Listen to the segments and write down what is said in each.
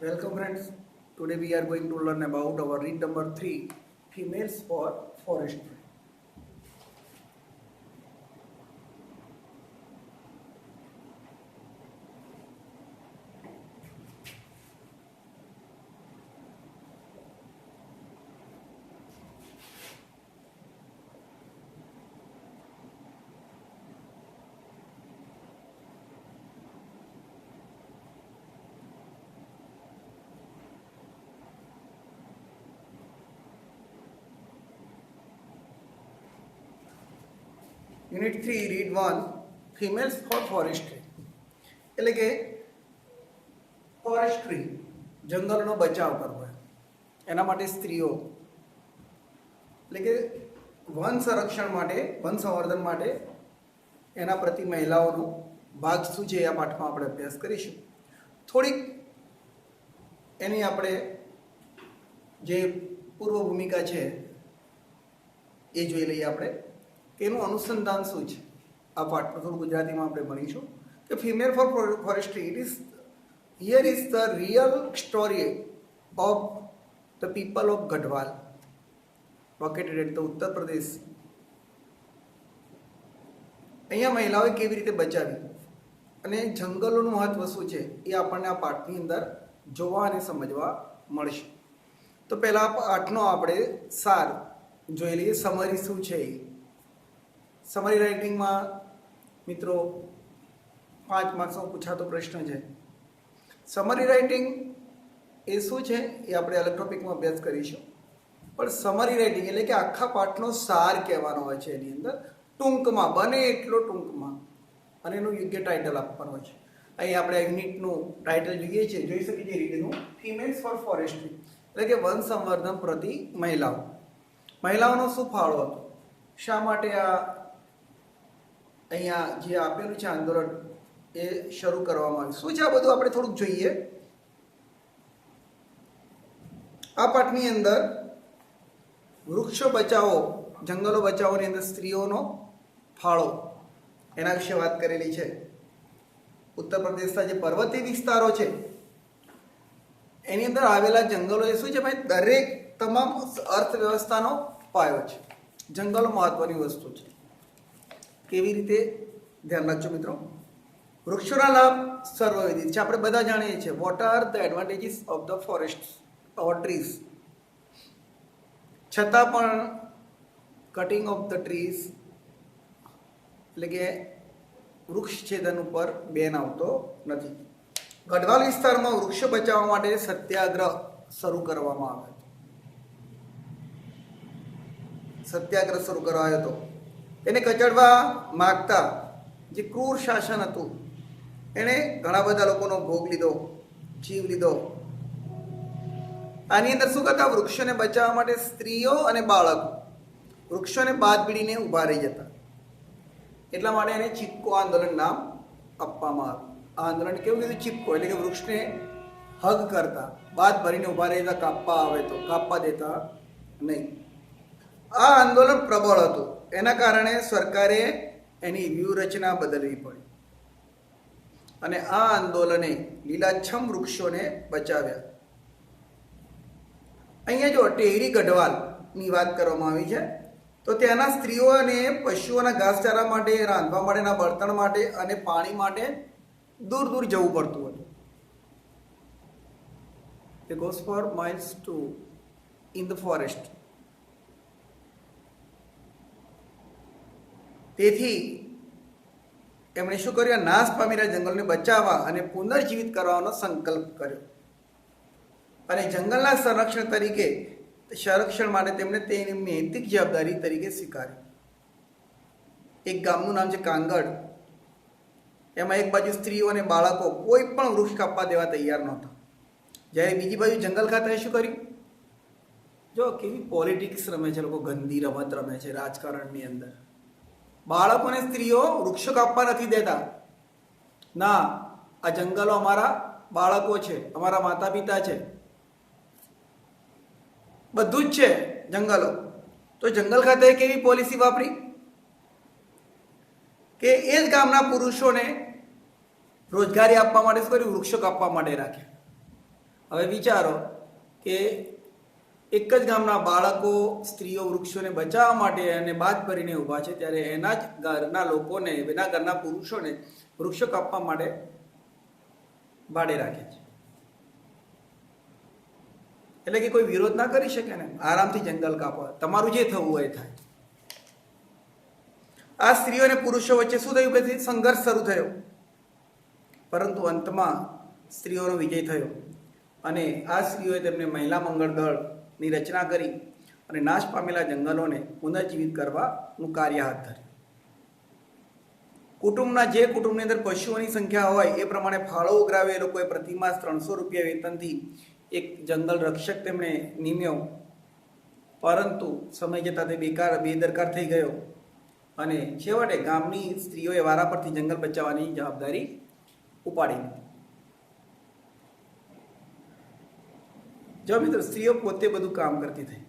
Welcome friends. Today we are going to learn about our read number 3, females for forestry. Unit 3, read 1, females for forestry. એટલે કે forestry જંગલનો બચાવ કરવો એના માટે સ્ત્રીઓ એટલે કે વન સંરક્ષણ માટે વન સંવર્ધન માટે એના પ્રતિ મહિલાઓનો ભાગ શું છે આ પાઠમાં આપણે અભ્યાસ કરીશું. થોડીક એની આપણે જે પૂર્વ ભૂમિકા છે એ જોઈ લઈએ આપણે કે એનું અનુસંધાન શું છે. આ પાઠમાં થોડું ગુજરાતીમાં આપણે ભણીશું કે female for forestry here is the real story of the people of Garhwal located at the Uttar Pradesh. અહીંયા મહિલાઓએ કેવી રીતે બચાવી અને જંગલોનું મહત્વ શું છે એ આપણને આ પાઠની અંદર જોવા અને સમજવા મળશે. તો પહેલાં પાઠનો આપણે સાર જોઈ લઈએ. સમરી શું છે એ સમરી રાઇટિંગમાં મિત્રો 5 માર્ક્સનો પૂછાતો પ્રશ્ન છે. સમરી રાઇટિંગ એ શું છે એ આપણે અલગ ટોપિકમાં અભ્યાસ કરીશું. પણ સમરી રાઇટિંગ એટલે કે આખા પાઠનો સાર કહેવાનો હોય છે. એની અંદર ટૂંકમાં બને એટલો ટૂંકમાં અને એનું યોગ્ય ટાઇટલ આપવાનું હોય છે. અહીં આપણે યુનિટનું ટાઇટલ જોઈએ છીએ, જોઈ શકીએ છીએ રીતનું ફિમેલ્સ ફોર ફોરેસ્ટ્રી એટલે કે વન સંવર્ધન પ્રતિ મહિલાઓ. મહિલાઓનો શું ફાળો હતો, શા માટે આ અહીંયા જે આપેલું છે આંદોલન એ શરૂ કરવામાં આવ્યું, શું છે આ બધું આપણે થોડુંક જોઈએ. આ પાઠની અંદર વૃક્ષો બચાવો જંગલો બચાવોની અંદર સ્ત્રીઓનો ફાળો એના વિશે વાત કરેલી છે. ઉત્તર પ્રદેશના જે પર્વતીય વિસ્તારો છે એની અંદર આવેલા જંગલો એ શું છે ભાઈ, દરેક તમામ અર્થવ્યવસ્થાનો પાયો છે. જંગલો મહત્વની વસ્તુ છે. કેવી રીતે ધ્યાન રાખજો મિત્રો. વૃક્ષોના લાભ સર્વવિદિત છે, આપણે બધા જાણીએ છીએ. What are the advantages of the forest or trees. છતાં પણ કટિંગ ઓફ ધ ટ્રીઝ એટલે કે વૃક્ષ છેદન ઉપર બેન આવતો નથી. ગઢવાલ વિસ્તારમાં વૃક્ષો બચાવવા માટે સત્યાગ્રહ શરૂ કરવામાં આવ્યો હતો. સત્યાગ્રહ શરૂ કરાયો હતો. એને કચડવા માગતા જે ક્રૂર શાસન હતું એણે ઘણા બધા લોકોનો ભોગ લીધો, જીવ લીધો. આની અંદર શું કરતા, વૃક્ષોને બચાવવા માટે સ્ત્રીઓ અને બાળકો વૃક્ષોને બાદ પીડીને ઊભા રહી જતા. એટલા માટે એને ચીપકો આંદોલન નામ આપવામાં આવ્યું. આ આંદોલન કેવું કીધું, ચીપકો એટલે કે વૃક્ષને હગ કરતા, બાદ ભરીને ઊભા રહેતા. કાપવા આવે તો કાપવા દેતા નહીં. આ આંદોલન પ્રબળ હતું. એના કારણે સરકારે એની વ્યૂહરચના બદલવી પડી અને આ આંદોલને લીલાછમ વૃક્ષોને બચાવ્યા. અહીંયા જો ટેહરી ગઢવાલની વાત કરવામાં આવી છે તો ત્યાંના સ્ત્રીઓ અને પશુઓના ઘાસચારા માટે, રાંધવા માટેના બળતણ માટે અને પાણી માટે દૂર દૂર જવું પડતું હતું. They goes for miles to in the forest. તેથી એમણે શું કર્યું, નાશ પામેલા જંગલને બચાવવા અને પુનર્જીવિત કરવાનો સંકલ્પ કર્યો અને જંગલના સંરક્ષણ માટે તેમણે તેની નૈતિક જવાબદારી તરીકે સ્વીકારી. એક ગામનું નામ છે કાંગડ. એમાં એક બાજુ સ્ત્રીઓ અને બાળકો કોઈ પણ વૃક્ષ કાપવા દેવા તૈયાર નહોતા, જ્યારે બીજી બાજુ જંગલ ખાતાએ શું કર્યું, જો કેવી પોલિટિક્સ રમે છે લોકો, ગંદી રમત રમે છે રાજકારણની અંદર. બાળકોને સ્ત્રીઓ વૃક્ષો કાપવા નથી દેતા. ના, આ જંગલો અમારા બાળકો છે, અમારા માતા પિતા છે, બધું જ છે જંગલો. તો જંગલ ખાતાએ કેવી પોલિસી વાપરી કે એ જ ગામના પુરુષોને રોજગારી આપવા માટે શું કર્યું, વૃક્ષો કાપવા માટે રાખ્યા. હવે વિચારો કે એક જ ગામના બાળકો, સ્ત્રીઓ વૃક્ષોને બચાવવા માટે અને બાદ કરીને ઊભા છે, ત્યારે એના જ ઘરના લોકોને, એના ઘરના પુરુષોને વૃક્ષો કાપવા માટે ભાડે રાખે છે. એટલે કે કોઈ વિરોધ ના કરી શકે ને, આરામથી જંગલ કાપો, તમારું જે થવું હોય થાય. આ સ્ત્રીઓ અને પુરુષો વચ્ચે શું થયું? પછી સંઘર્ષ શરૂ થયો, પરંતુ અંતમાં સ્ત્રીઓનો વિજય થયો અને આ સ્ત્રીઓએ તેમને મહિલા મંગળ દળની રચના કરી અને નાશ પામેલા જંગલોને પુનર્જીવિત કરવાનું કાર્ય હાથ ધર્યું. જે કુટુંબની અંદર પશુઓની સંખ્યા હોય એ પ્રમાણે ફાળો ઉઘરાવે. એ લોકોએ પ્રતિમાસ 300 રૂપિયા વેતનથી એક જંગલ રક્ષક તેમણે નિમ્યો, પરંતુ સમય જતાં તે બેદરકાર થઈ ગયો અને છેવટે ગામની સ્ત્રીઓએ વારા પરથી જંગલ બચાવવાની જવાબદારી ઉપાડી લીધી. જો મિત્રો, સ્ત્રીઓ પોતે બધું કામ કરતી થઈ.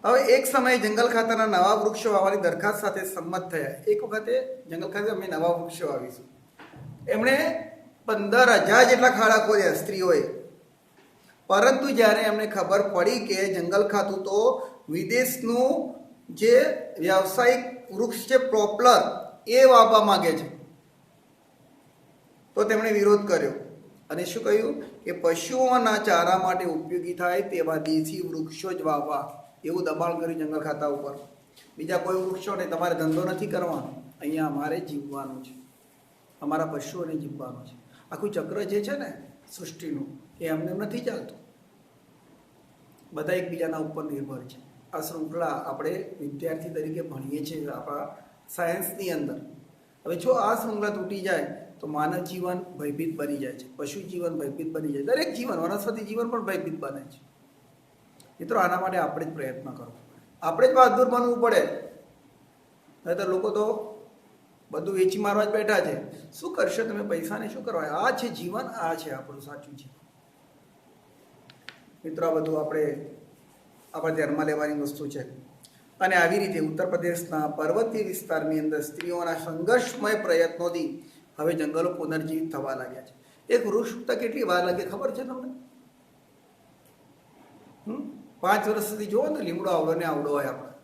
હવે એક સમયે જંગલ ખાતાના નવા વૃક્ષો વાવવાની દરખાસ્ત સાથે સંમત થયા. એક વખતે જંગલ ખાતે અમે નવા વૃક્ષો વાવીશું. એમણે 15,000 જેટલા ખાડા ખોદ્યા સ્ત્રીઓએ, પરંતુ જ્યારે એમને ખબર પડી કે જંગલ ખાતું તો વિદેશનું જે વ્યાવસાયિક વૃક્ષ છે પોપ્લર એ વાવવા માંગે છે, તો તેમણે વિરોધ કર્યો અને શું કહ્યું કે પશુઓના ચારા માટે ઉપયોગી થાય તેવા દેશી વૃક્ષો જ વાવવા, એવું દબાણ કર્યું જંગલ ખાતા ઉપર. બીજા કોઈ વૃક્ષો નહીં, તમારે ધંધો નથી કરવાનો, અહીંયા અમારે જીવવાનું છે, અમારા પશુઓને જીવવાનું છે. આખું ચક્ર જે છે ને સૃષ્ટિનું, એ અમને નથી ચાલતું. બધા એકબીજાના ઉપર નિર્ભર છે. આ શૃંખલા આપણે વિદ્યાર્થી તરીકે ભણીએ છીએ આપણા સાયન્સની અંદર. હવે જો આ શૃંખલા તૂટી જાય તો માનવ જીવન ભયભીત બની જાય છે, પશુ જીવન ભયભીત બની જાય, દરેક જીવન, વનસ્પતિ જીવન પણ ભયભીત બને છે. મિત્રો, આના માટે આપણે જ પ્રયત્ન કરવો, આપણે જ બહાદુર બનવું પડે. નહીંતર લોકો તો બધું વેચી મારવા જ બેઠા છે. શું કરશો તમે? પૈસાને શું કરવા? આ છે જીવન, આ છે આપણું સાચું જીવન. મિત્રો, આ બધું આપણે ધ્યાનમાં લેવાની વસ્તુ છે. અને આવી રીતે ઉત્તર પ્રદેશના પર્વતીય વિસ્તારની અંદર સ્ત્રીઓના સંઘર્ષમય પ્રયત્નોથી હવે જંગલો પુનર્જીવિત થવા લાગ્યા છે. એક વૃક્ષ ઉગતા કેટલી વાર લાગે ખબર છે તમને? 5 વર્ષ સુધી જુઓ ને, લીમડો આવડો ને આવડો હોય આપણે,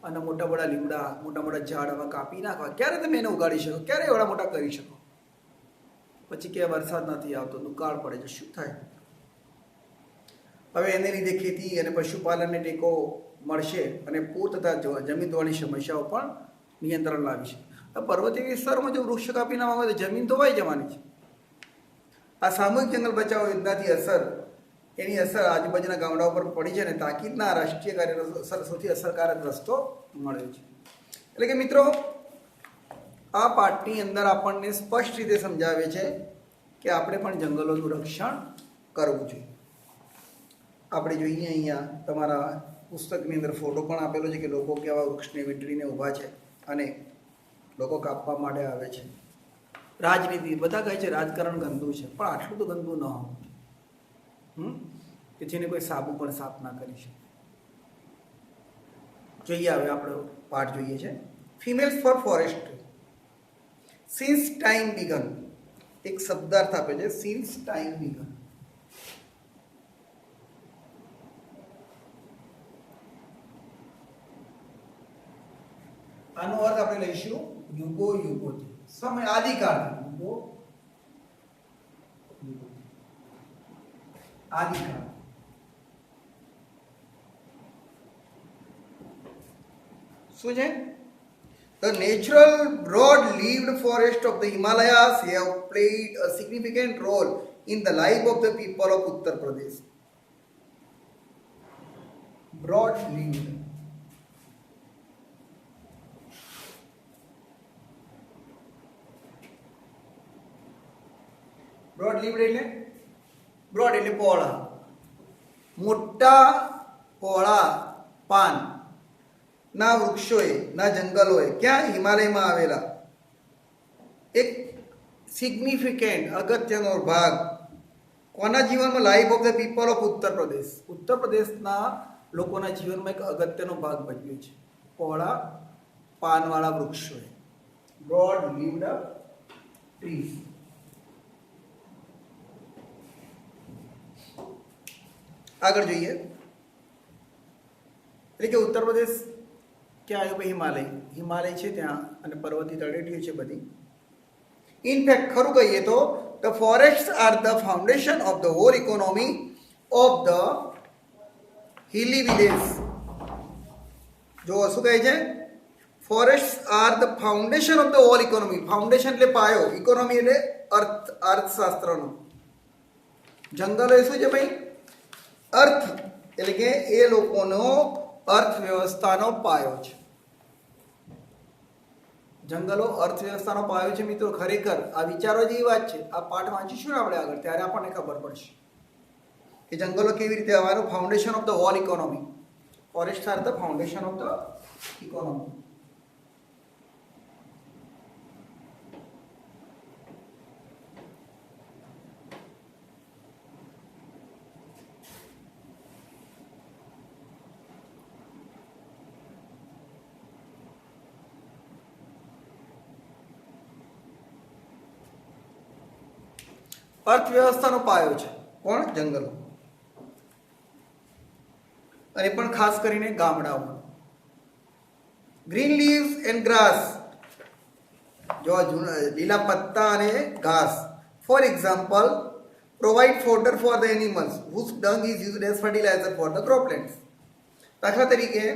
અને મોટા મોટા લીમડા, મોટા મોટા ઝાડ હવે કાપી નાખવા. ક્યારે તમે એને ઉગાડી શકો? ક્યારે એવડા મોટા કરી શકો? પછી કે વરસાદ નથી આવતો, દુકાળ પડે છે, શું થાય? હવે એને લીધે ખેતી અને પશુપાલનને ટેકો મળશે અને પૂર તથા જમીન ધોવાણી સમસ્યાઓ પણ નિયંત્રણ લાવી છે. પર્વતીય વિસ્તારોમાં જો વૃક્ષ કાપી નાખવામાં આવે તો જમીન ધોવાઈ જવાની છે. આ સામૂહિક જંગલ બચાવ યોજનાથી એની અસર આજુબાજુના ગામડાઓ પર પડી છે અને તાકીદના રાષ્ટ્રીય કાર્યનો સૌથી અસરકારક રસ્તો મળ્યો છે. એટલે કે મિત્રો, આ પાઠની અંદર આપણને સ્પષ્ટ રીતે સમજાવે છે કે આપણે પણ જંગલોનું રક્ષણ કરવું જોઈએ. આપણે જોઈએ અહીંયા તમારા પુસ્તકની અંદર ફોટો પણ આપેલો છે કે લોકો કેવા વૃક્ષને વીંટળીને ઊભા છે અને લોકો કાપવા માટે આવે છે. રાજનીતિ, બધા કહે છે રાજકારણ ગંદુ છે, પણ આટલું તો ગંદુ ન હોય કે જેને કોઈ સાબુ પણ સાફ ના કરી શકે. જોઈએ, હવે આપણો પાઠ જોઈએ છે females for forestry. Since time began, એક શબ્દાર્થ આપે છે, સિન્સ ટાઈમ બિગન. આનો અર્થ આપણે લઈશું યુગો યુગોથી, સમય આદિકાળથી. યુગો આદિકાળ. શું છે? The natural broad-leaved forest of the Himalayas have played a significant role in the life of the people of Uttar Pradesh. Broad-leaved. Broad એટલે પહોળા, મોટા પહોળા પાન ના વૃક્ષોએ, ના જંગલોએ, ક્યાં? હિમાલયમાં આવેલા એક સિગ્નિફિકન્ટ, અગત્યનો ભાગ કોના જીવનમાં? Life of the people of Uttar Pradesh. ઉત્તર પ્રદેશના લોકોના જીવનમાં એક અગત્યનો ભાગ ભજવ્યો છે પહોળા પાનવાળા વૃક્ષોએ. Broad લીવ્ડ trees. આગળ જોઈએ, એટલે કે ઉત્તર પ્રદેશ ક્યાં આવ્યો? હિમાલય. હિમાલય છે ત્યાં અને પર્વતીય તળેટીઓ છે બધી. ઇનફેક્ટ ખરું કહીએ તો the forest are the foundation of the whole economy of the hilly village. જો શું કહે છે? Forest are the foundation of the whole economy. Foundation એટલે પાયો, ઇકોનોમી એટલે અર્થશાસ્ત્રનો. જંગલો એ શું છે ભાઈ? અર્થ એટલે કે એ લોકોનો અર્થવ્યવસ્થાનો પાયો છે. જંગલો અર્થવ્યવસ્થાનો પાયો છે મિત્રો. ખરેખર આ વિચારો જેવી વાત છે. આ પાઠ વાંચીશું ને આપણે આગળ, ત્યારે આપણને ખબર પડશે કે જંગલો કેવી રીતે આવવાનું. Foundation of the whole economy. Forest are the foundation of the economy. અર્થવ્યવસ્થાનો પાયો છે કોણ? જંગલો. અને પણ ખાસ કરીને ગામડાઓમાં. Green leaves and grass. જો લીલા પત્તા અને ઘાસ. For example provide fodder for the animals whose dung is used as fertiliser for the croplands. દાખલા તરીકે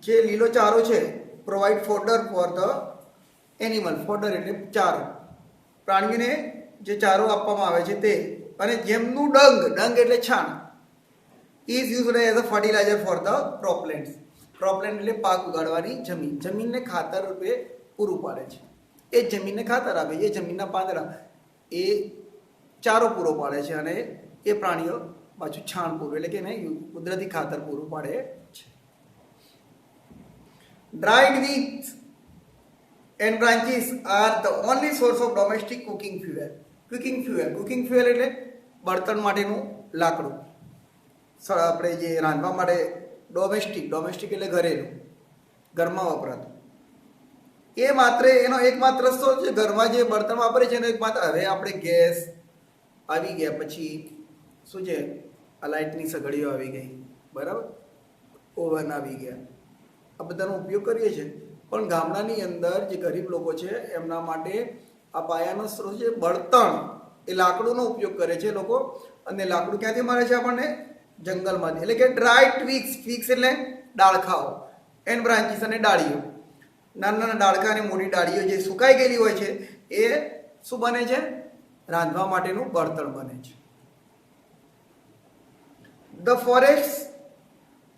જે લીલો ચારો છે, provide fodder for the animal. Fodder એટલે ચારો, પ્રાણીઓને જે ચારો આપવામાં આવે છે તે. અને જેમનું ડંગ એટલે છાણ, is used as a fertiliser for the croplands. Cropland એટલે પાક ઉગાડવાની જમીન. જમીનને ખાતર રૂપે પૂરું પાડે છે. એ જમીનને ખાતર આપે. એ જમીનના પાંદડા એ ચારો પૂરો પાડે છે અને એ પ્રાણીઓ પાછું છાણ પૂરું એટલે કે એને કુદરતી ખાતર પૂરું પાડે છે. Dried twigs and branches are the only source of domestic cooking fuel. Cooking fuel એટલે બળતણ માટેનું લાકડું. આપણે જે રાંધવા માટે ડોમેસ્ટિક એટલે ઘરેલું, ઘરમાં વપરાતું. એ માત્ર એનો એકમાત્ર સ્ત્રોત છે. ઘરમાં જે બળતણ વાપરે છે એનો એકમાત્ર. હવે આપણે ગેસ આવી ગયા, પછી શું છે, આ લાઇટની સગડીઓ આવી ગઈ, બરાબર, ઓવન આવી ગયા, આ બધાનો ઉપયોગ કરીએ છીએ. પણ ગામડાની અંદર જે ગરીબ લોકો છે એમના માટે આ પાયાનો સ્ત્રોત છે બળતણ. એ લાકડુંનો ઉપયોગ કરે છે લોકો. અને લાકડું ક્યાંથી મળે છે આપણને? જંગલમાંથી. એટલે કે ડ્રાય ટ્વિક્સ. ટ્વિક્સ એટલે ડાળખાઓ. એન્ડ બ્રાન્ચીસ અને ડાળીઓ. નાના નાના ડાળખા અને મોટી ડાળીઓ જે સુકાઈ ગયેલી હોય છે એ શું બને છે? રાંધવા માટેનું બળતણ બને છે. The forest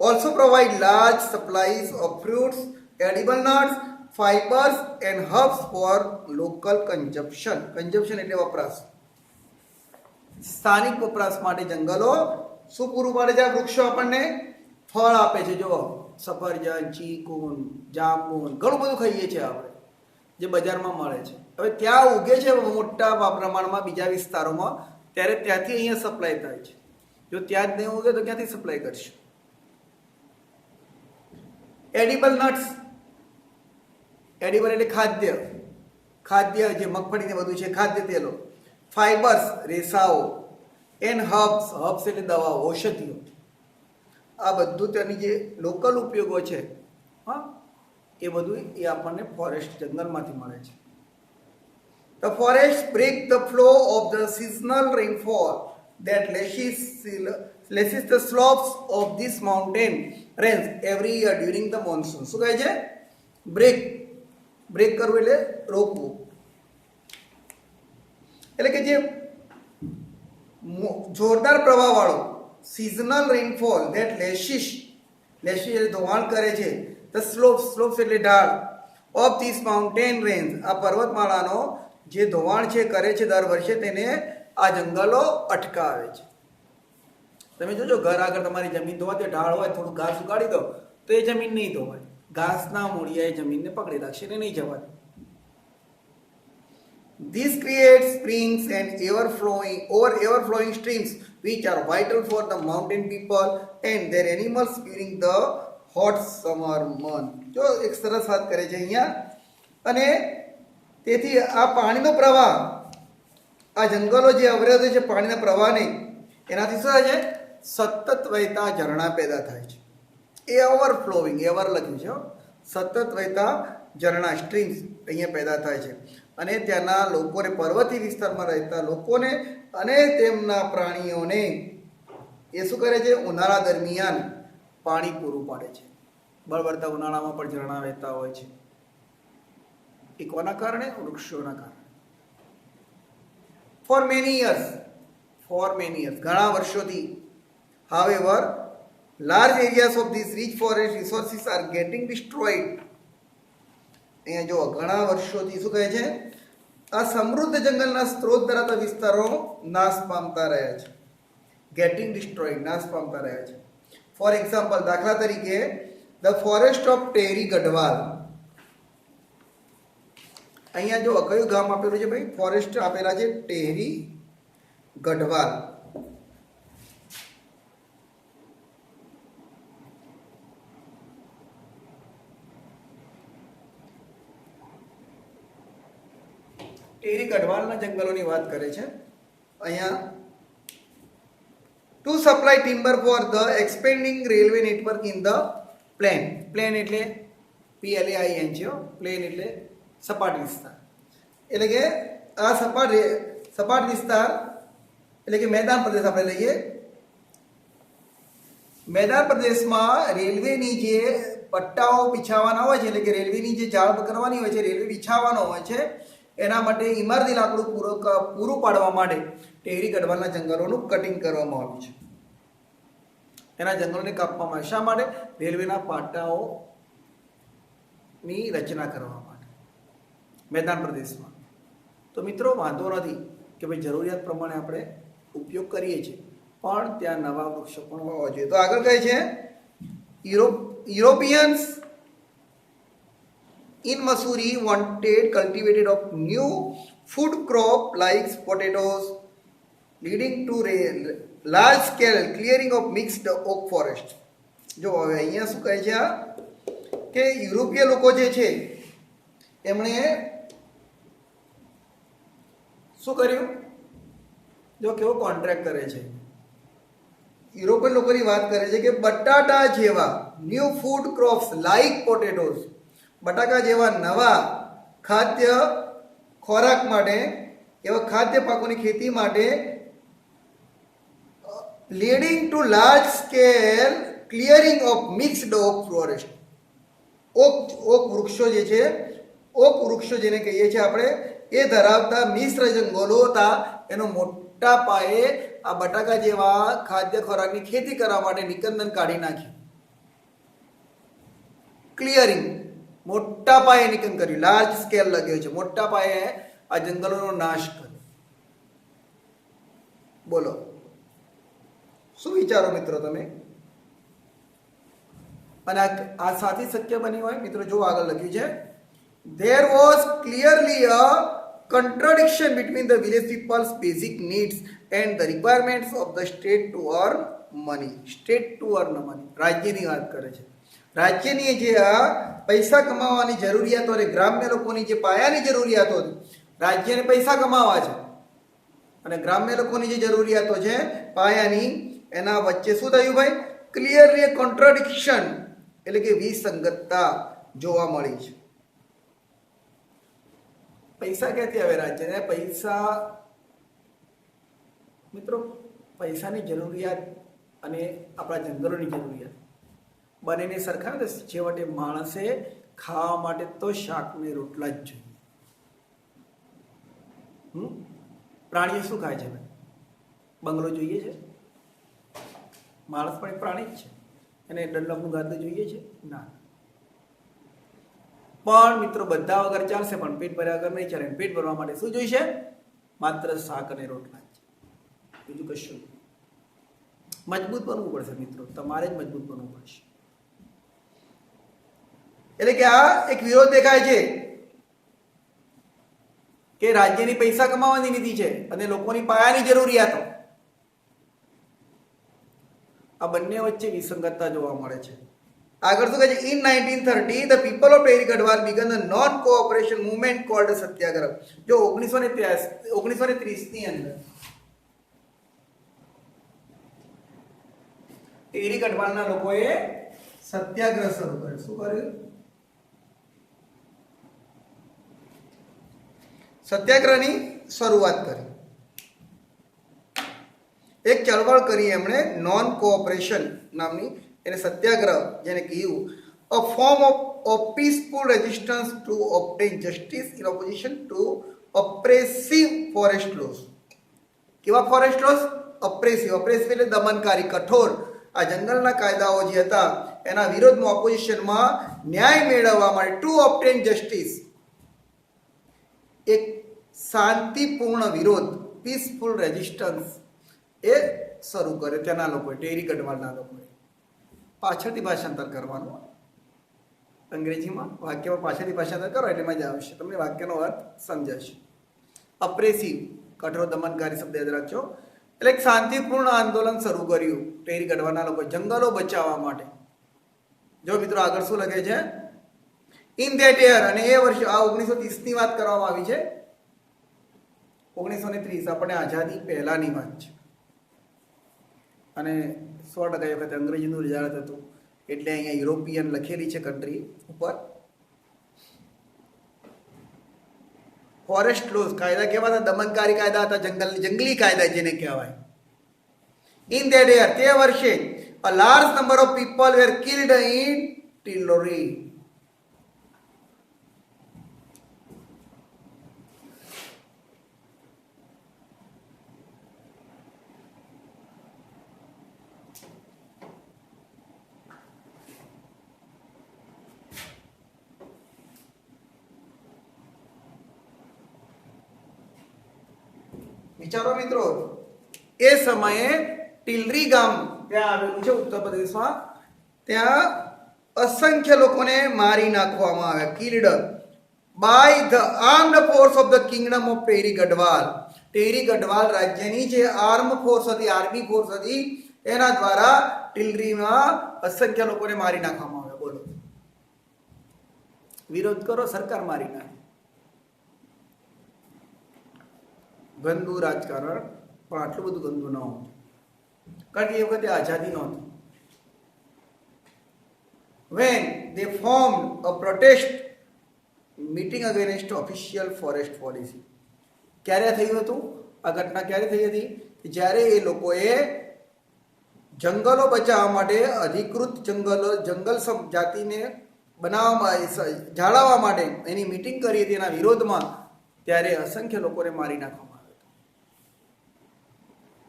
also provide large supplies of fruits, edible nuts, fibers and herbs for local consumption. Consumption એટલે વપરાશ. સ્થાનિક વપરાશ માટે જંગલો શું પૂરું પાડે છે? આ વૃક્ષો આપણને ફળ આપે છે. જો સફરજન, ચીકુન, જાંબુન, ઘણું બધું ખાઈએ છીએ આપણે જે બજારમાં મળે છે. હવે ત્યાં ઉગે છે મોટા પ્રમાણમાં બીજા વિસ્તારોમાં, ત્યારે ત્યાંથી અહીંયા સપ્લાય થાય છે. જો ત્યાં જ નહીં ઉગે તો ક્યાંથી સપ્લાય કરશે? Edible nuts. એડિબલ એટલે ખાદ્ય જે મગફળી ને બધું છે, ખાદ્ય તેલો. ફાઈબર્સ રેસાઓ. એન્ડ હર્બ્સ એટલે દવાઓ, ઔષધિઓ. આ બધું તેની જે લોકલ ઉપયોગો છે, હા, એ બધું એ આપણને ફોરેસ્ટ જંગલમાંથી મળે છે. The forest break the flow of the seasonal rainfall that lashes the slopes of this mountain range every year during the monsoon. શું કહે છે? બ્રેક કરવું એટલે રોકવું. એટલે કે જે જોરદાર પ્રવાહવાળો સિઝનલ રેનફોલ ધેટ લેશિસ એટલે ધોવાણ કરે છે. ધ સ્લોપ્સ એટલે ઢાળ ઓફ ધીસ માઉન્ટેન રેન્જ, આ પર્વતમાળાનો જે ધોવાણ છે કરે છે દર વર્ષે, તેને આ જંગલો અટકાવે છે. તમે જોજો ઘર આગળ તમારી જમીન ધોવાતી ઢાળ હોય, થોડું ઘાસ ઉગાડી દો તો એ જમીન નહીં ધોવાય. ઘાસના મૂળિયા એ જમીનને પકડી રાખશે ને નહીં જવા દે. This creates springs and ever-flowing streams which are vital for the mountain people and their animals during the hot summer month. જો એક સરસ વાત કરે છે અહીંયા. અને તેથી આ પાણીનો પ્રવાહ, આ જંગલો જે અવરોધે છે પાણીના પ્રવાહને, એનાથી શું થાય છે? સતત વહેતા ઝરણા પેદા થાય છે. એવર ફ્લોવિંગ, એવર લખ્યું છે, સતત વહેતા ઝરણા, સ્ટ્રીમ્સ અહીંયા પેદા થાય છે. અને ત્યાંના લોકોને, પર્વતીય વિસ્તારમાં રહેતા લોકોને અને તેમના પ્રાણીઓને એ શું કરે છે? ઉનાળા દરમિયાન પાણી પૂરું પાડે છે. બળબડતા ઉનાળામાં પણ ઝરણા વહેતા હોય છે. એ કોના કારણે? વૃક્ષોના કારણે. ફોર મેની યર્સ, ઘણા વર્ષોથી, however, large areas of these rich forest resources are getting destroyed. અહીંયા જો ઘણા વર્ષોથી શું કહે છે? આ સમૃદ્ધ જંગલના સ્ત્રોત ધરાવતા વિસ્તારો નાશ પામતા રહ્યા છે. ગેટિંગ ડિસ્ટ્રોયડ, નાશ પામતા રહ્યા છે. ફોર એક્ઝામ્પલ, દાખલા તરીકે, the forest of Tehri Garhwal. અહીંયા જો કયું ગામ આપેલું છે ભાઈ? ફોરેસ્ટ આપેલા છે ટેહરી ગઢવાલ. ટેહરી ગઢવાલના જંગલોની વાત કરે છે અહીંયા. To supply timber for the expanding railway network in the plain. Plain એટલે PLAIN છે. પ્લેન એટલે સપાટ વિસ્તાર. એટલે કે આ સપાટ વિસ્તાર એટલે કે મેદાન પ્રદેશ આપણે લઈએ. મેદાન પ્રદેશમાં રેલવેની જે પટ્ટાઓ બિછાવવાના હોય છે, એટલે કે રેલવેની જે જાળ કરવાની હોય છે, રેલવે બિછાવવાનો હોય છે, એના માટે ઇમારતી લાકડું પૂરું પાડવા માટે ટેહરી ગઢવાલના જંગલોનું કટિંગ કરવામાં આવ્યું છે. એના જંગલોને કાપવામાં આવે. શા માટે? રેલવેના પાટાઓની રચના કરવા માટે મેદાન પ્રદેશમાં. તો મિત્રો વાંધો નથી કે ભાઈ જરૂરિયાત પ્રમાણે આપણે ઉપયોગ કરીએ છીએ, પણ ત્યાં નવા વૃક્ષો પણ હોવા જોઈએ. તો આગળ કહે છે, Europeans in Missouri wanted cultivated of new food crop like potatoes, leading to large scale clearing of mixed oak forest. જો હવે અહીંયા શું કહે છે કે યુરોપીય લોકો જે છે એમણે શું કર્યું? જો કેવો કોન્ટ્રાક્ટ કરે છે. યુરોપિયન લોકોની વાત કરે છે કે બટાટા જેવા new food crops like potatoes, બટાકા જેવા નવા ખાદ્ય ખોરાક માટે, એવા ખાદ્ય પાકોની ખેતી માટે leading to large scale clearing of mixed oak forest. Oak વૃક્ષો જે છે, ઓક વૃક્ષો જેને કહીએ છીએ આપણે, એ ધરાવતા મિશ્ર જંગલો હતા, એનો મોટા પાયે આ બટાકા જેવા ખાદ્ય ખોરાકની ખેતી કરવા માટે નિકંદન કાઢી નાખ્યું. ક્લિયરિંગ, મોટા પાયે નિકંદન કર્યું. લાર્જ સ્કેલ લગ્યો છે, મોટા પાયે આ જંગલોનો નાશ કર્યો. બોલો શું વિચારો મિત્રો તમે? અને આ સાથી શક્ય બની હોય મિત્રો? જો આગળ લખ્યું છે, there was clearly a contradiction between the village people's basic needs and the requirements of the state to earn money. State to earn money, રાજ્યની વાત કરે છે. રાજ્યની જે આ પૈસા કમાવાની જરૂરિયાતો અને ગ્રામ્ય લોકોની જે પાયાની જરૂરિયાતો હતી, રાજ્યને પૈસા કમાવા છે અને ગ્રામ્ય લોકોની જે જરૂરિયાતો છે પાયાની, એના વચ્ચે શું થયું ભાઈ? ક્લિયરલી કોન્ટ્રાડિક્શન એટલે કે વિસંગતતા જોવા મળી છે. પૈસા ક્યાંથી આવે રાજ્યને? પૈસા મિત્રો, પૈસાની જરૂરિયાત અને આપણા જંગલોની જરૂરિયાત બંનેને સરખાવે તો છેવટે માણસે ખાવા માટે તો શાક ને રોટલા જ જોઈએ. પ્રાણીઓ શું ખાય છે? બંગલો જોઈએ છે? માણસ પણ એક પ્રાણી જ છે, એને ડલ્લમનું ગાદલું જોઈએ છે? ના. પણ મિત્રો બધા વગર ચાલશે, પણ પેટ ભર્યા વગર નહીં ચાલે. પેટ ભરવા માટે શું જોઈશે? માત્ર શાક અને રોટલા જ, બીજું કશું. મજબૂત બનવું પડશે મિત્રો, તમારે જ મજબૂત બનવું પડશે. એટલે કે આ એક વિરોધ દેખાય છે કે રાજ્યની પૈસા કમાવાની નીતિ છે અને લોકોની પાયાની જરૂરિયાતો, આ બંને વચ્ચે વિસંગતતા જોવા મળે છે. આગળ શું કહે છે? In 1930 the people of Tehri Garhwal began the non cooperation movement called satyagraha. જો 1930 ની અંદર ટેરી ગઢવાલના લોકોએ સત્યાગ્રહ શરૂ કર્યો. શું કર્યું? સત્યાગ્રહની શરૂઆત કરી. એક ચળવળ કરી એમણે નોન કોઓપરેશન નામની, એને સત્યાગ્રહ જેને કહ્યું, a form of peaceful resistance to obtain justice in opposition to oppressive forest laws. કેવા ફોરેસ્ટ લોઝ? ઓપ્રેસિવ એટલે દમનકારી, કઠોર આ જંગલના કાયદાઓ જે હતા એના વિરોધમાં, ઓપોઝિશનમાં ન્યાય મેળવવા માટે, ટુ ઓબ્ટેન જસ્ટિસ, એક શાંતિપૂર્ણ વિરોધ, પીસફુલ રેઝિસ્ટન્સ એ શરૂ કર્યો ત્યાંના લોકોએ, ટેરી ગઢવાલના લોકોએ. પાછળથી ભાષાંતર કરવાનું અંગ્રેજીમાં, વાક્યમાં પાછળથી ભાષાંતર કરો એટલે મજા આવશે, તમને વાક્યનો અર્થ સમજાશે. અપ્રેસિવ, કઠોર દમનકારી શબ્દ યાદ રાખજો. એટલે એક શાંતિપૂર્ણ આંદોલન શરૂ કર્યું ટેરી ગઢવાલના લોકોએ જંગલો બચાવવા માટે. જો મિત્રો આગળ શું લખે છે? ઇન ધેટ યર, અને એ વર્ષે, આ 1930 ની વાત કરવામાં આવી છે. 1930 આપણે આઝાદી પહેલાની વાત છે, અને 100% એ વખતે અંગ્રેજીનું રિઝલ્ટ હતું એટલે અહીંયા યુરોપિયન લખેલી છે કન્ટ્રી ઉપર. ફોરેસ્ટ લોઝ કાયદા કેવા હતા? દમનકારી કાયદા હતા, જંગલી કાયદા જેને કહેવાય. ઇન ધેટ યર, તે વર્ષે, a large number of people were killed in Tilori. વિચારો મિત્રો, એ સમયે ટિલરી ગામ ત્યાં આવેલું છે ઉત્તર પ્રદેશમાં, ત્યાં અસંખ્ય લોકોને મારી નાખવામાં આવ્યા, killed by the armed force of the kingdom of Tehri Garhwal. Tehri Garhwal રાજ્યની જે આર્મ ફોર્સ હતી, આર્મી ફોર્સ હતી, એના દ્વારા ટિલરીમાં અસંખ્ય લોકોને મારી નાખવામાં આવ્યા. બોલો, વિરોધ કરો, સરકાર મારી નાખે. ગંદુ રાજકારણ, પણ આટલું બધું ગંદુ ન હતું, કારણ કે એ વખતે આઝાદી નહોતી. when they formed a protest meeting against official forest policy. ક્યારે થયું હતું આ ઘટના? ક્યારે થઈ હતી? જ્યારે એ લોકોએ જંગલો બચાવવા માટે, અધિકૃત જંગલ જાતિને બનાવવા, જાળવવા માટે એની મીટિંગ કરી હતી એના વિરોધમાં, ત્યારે અસંખ્ય લોકોને મારી નાખવામાં.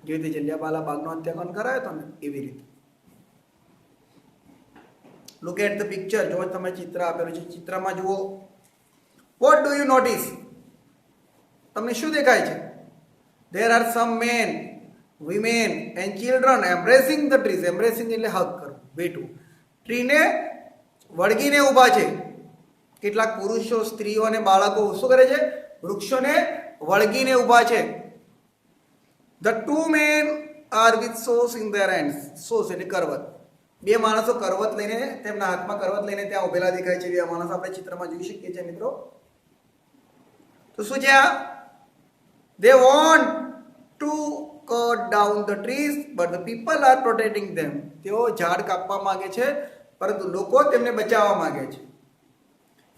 જે રીતે જલિયાવાલા બાગનો હત્યાકાંડ કરાયો હતો ને, એવી રીતે. Look at the picture. જો તમે ચિત્ર આપેલું છે, ચિત્રમાં જુઓ. What do you notice? તમને શું દેખાય છે? There are some men, women and children embracing the trees. Embracing એટલે હગ કરવું, બેઠું. ટ્રીને વળગીને ઊભા છે. કેટલાક પુરુષો, સ્ત્રીઓ અને બાળકો શું કરે છે? વૃક્ષોને વળગીને ઊભા છે. The two men are with saws in their hands. Saws એટલે કરવત. બે માણસો કરવત લઈને, તેમના હાથમાં કરવત લઈને ત્યાં ઉભેલા દેખાય છે. બે માણસ આપણે ચિત્રમાં જોઈ શકીએ છીએ મિત્રો. તો શું છે આ? They want to cut down the trees, but the people are protecting them. તેઓ ઝાડ કાપવા માંગે છે, પરંતુ લોકો તેમને બચાવવા માંગે છે.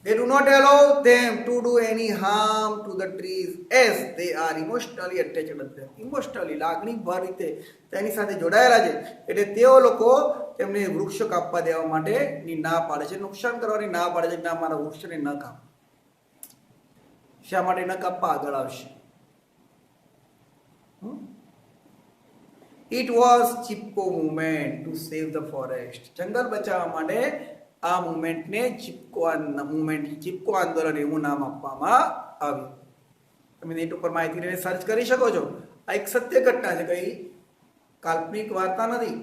They do not allow them to do any harm to the trees as they are emotionally attached to them. Emotionally, લાગણીભર રીતે તેની સાથે જોડાયેલા છે, એટલે તેઓ લોકો તેમને વૃક્ષો કાપવા દેવા માટેની ના પાડે છે, નુકસાન કરવાની ના પાડે છે. ના, મારા વૃક્ષને ન કાપ. શા માટે ન કાપવા? આગળ આવશે. It was Chipko movement to save the forest. જંગલ બચાવવા માટે આ મુવમેન્ટને ચિપકો આંદોલન એવું નામ આપવામાં આવ્યું. તમે નેટ ઉપર માહિતી લઈને સર્ચ કરી શકો છો. આ એક સત્ય ઘટના છે, કઈ કાલ્પનિક વાર્તા નથી.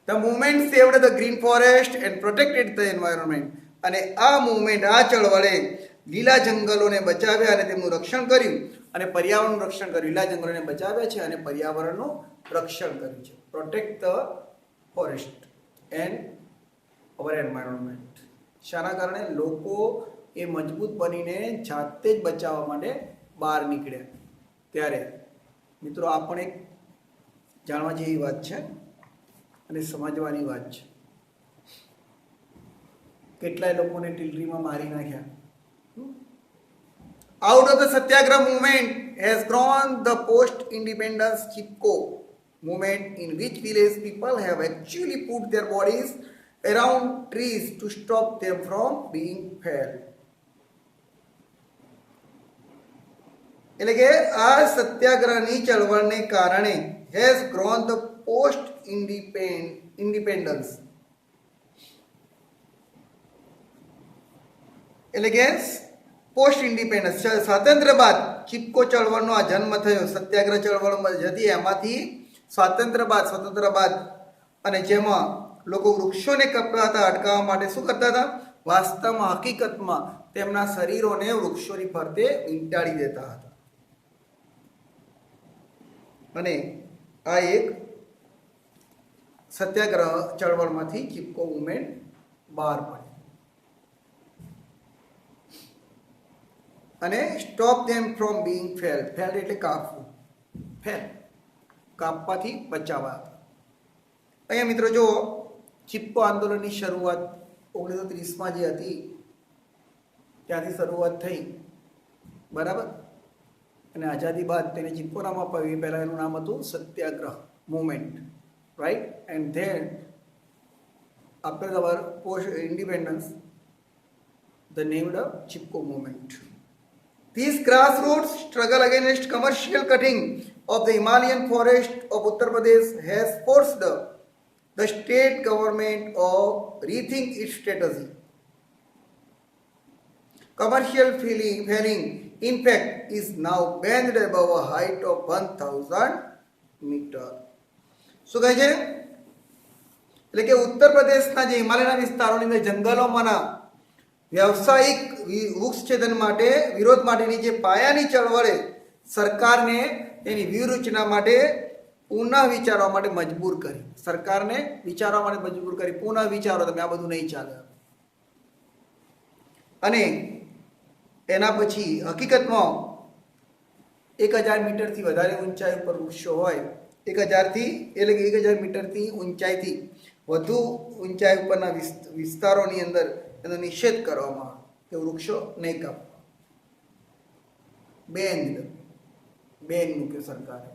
The movement saved the green forest and protected the environment. અને આ મુવમેન્ટ, આ ચળવળે લીલા જંગલોને બચાવ્યા અને તેમનું રક્ષણ કર્યું, અને પર્યાવરણનું રક્ષણ કર્યું. લીલા જંગલોને બચાવ્યા છે અને પર્યાવરણનું રક્ષણ કર્યું છે. Protect the forest. And our environment. શાના કારણે? લોકો એ મજબૂત બનીને જાતે જ બચાવવા માટે બહાર નીકળ્યા. ત્યારે મિત્રો આ પણ એક જાણવા જેવી વાત છે અને સમજવાની વાત છે. કેટલાય લોકોને ટિલરીમાં મારી નાખ્યા. Out of the Satyagraha movement has grown the post-independence Chipko movement, in which village people have actually put their bodies around trees to stop them from being felled. એટલે કે આ સત્યાગ્રહની ચળવળને કારણે has grown the post-independence, એટલે કે post independence સ્વાતંત્ર્ય બાદ ચિપકો ચળવળનો આ જન્મ થયો. સત્યાગ્રહ ચળવળ હતી એમાંથી સ્વાતંત્ર્ય બાદ અને જેમાં લોકો વૃક્ષોને કપતા હતા અટકાવવા માટે શું કરતા હતા? વાસ્તવમાં હકીકતમાં તેમના શરીરોને વૃક્ષોની ફરતે વીંટાળી દેતા હતા. અને આ એક સત્યાગ્રહ ચળવળમાંથી ચિપકો મુવમેન્ટ બહાર પડી અને stop them from being failed. Failed એટલે કાપવું. કાપવાથી બચાવવા. અહીંયા મિત્રો જો ચિપકો આંદોલનની શરૂઆત 1930માં જે હતી ત્યાંથી શરૂઆત થઈ, બરાબર. અને આઝાદી બાદ તેને ચિપકો નામ અપાવ્યું. પહેલાં એનું નામ હતું Satyagraha movement, right. And then after our post independence the named Chipko movement. This grassroots struggle against commercial cutting of the Himalayan forest of Uttar Pradesh has forced the state government to rethink its strategy. Commercial felling, in fact, is now banned above a height of 1000 meters. શું કહે છે? એટલે કે ઉત્તર પ્રદેશના જે હિમાલયના વિસ્તારોની અંદર જંગલોમાંના વ્યવસાયિક વૃક્ષછેદન માટે વિરોધ માટેની જે પાયાની ચળવળે સરકારને તેની વ્યૂહરચના માટે પુનઃ વિચારવા માટે મજબૂર કરી. સરકારને વિચારવા માટે મજબૂર કરી. પુનઃ વિચારો, તમે આ બધું નહીં ચાલે. અને એના પછી હકીકતમાં 1000 મીટરથી વધારે ઊંચાઈ ઉપર વૃક્ષો હોય, 1000 મીટરથી ઊંચાઈથી વધુ ઊંચાઈ ઉપરના વિસ્તારોની અંદર એનો નિષેધ કરવામાં આવે કે વૃક્ષો નહીં કાપવા. બેન મૂક્યો સરકારે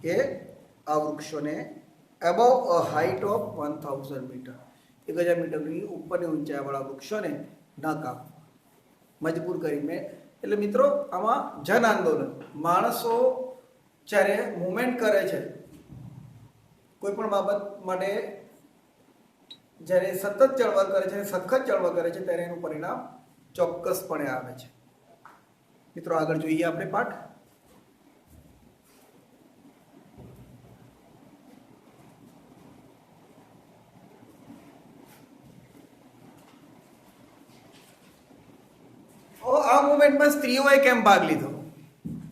કે આ વૃક્ષોને above a height of 1000 metre, 1000 મીટરની ઉપરની ઊંચાઈવાળા વૃક્ષોને ન કાપવા મજબૂર કરી. મેં એટલે મિત્રો આમાં જન આંદોલન, માણસો જ્યારે મુવમેન્ટ કરે છે કોઈ પણ બાબત માટે, જ્યારે સતત ચળવળ કરે છે, સખત ચળવળ કરે છે, ત્યારે એનું પરિણામ ચોક્કસપણે આવે છે. મિત્રો આગળ જોઈએ આપણે પાઠ. આ મુવમેન્ટમાં સ્ત્રીઓએ કેમ ભાગ લીધો?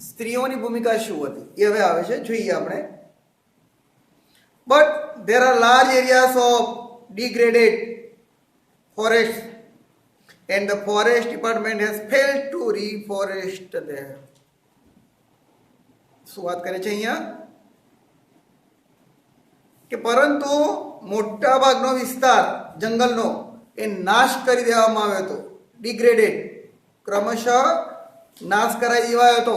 સ્ત્રીઓની ભૂમિકા શું હતી એ હવે આવે છે, જોઈએ આપણે. But there are large areas of degraded forests and the forest department has failed to reforest them. શું વાત કરે છે અહીંયા? કે પરંતુ મોટા ભાગનો વિસ્તાર જંગલનો એ નાશ કરી દેવામાં આવ્યો હતો. ડિગ્રેડેડ, ક્રમશઃ નાશ કરાવી દેવાયો હતો.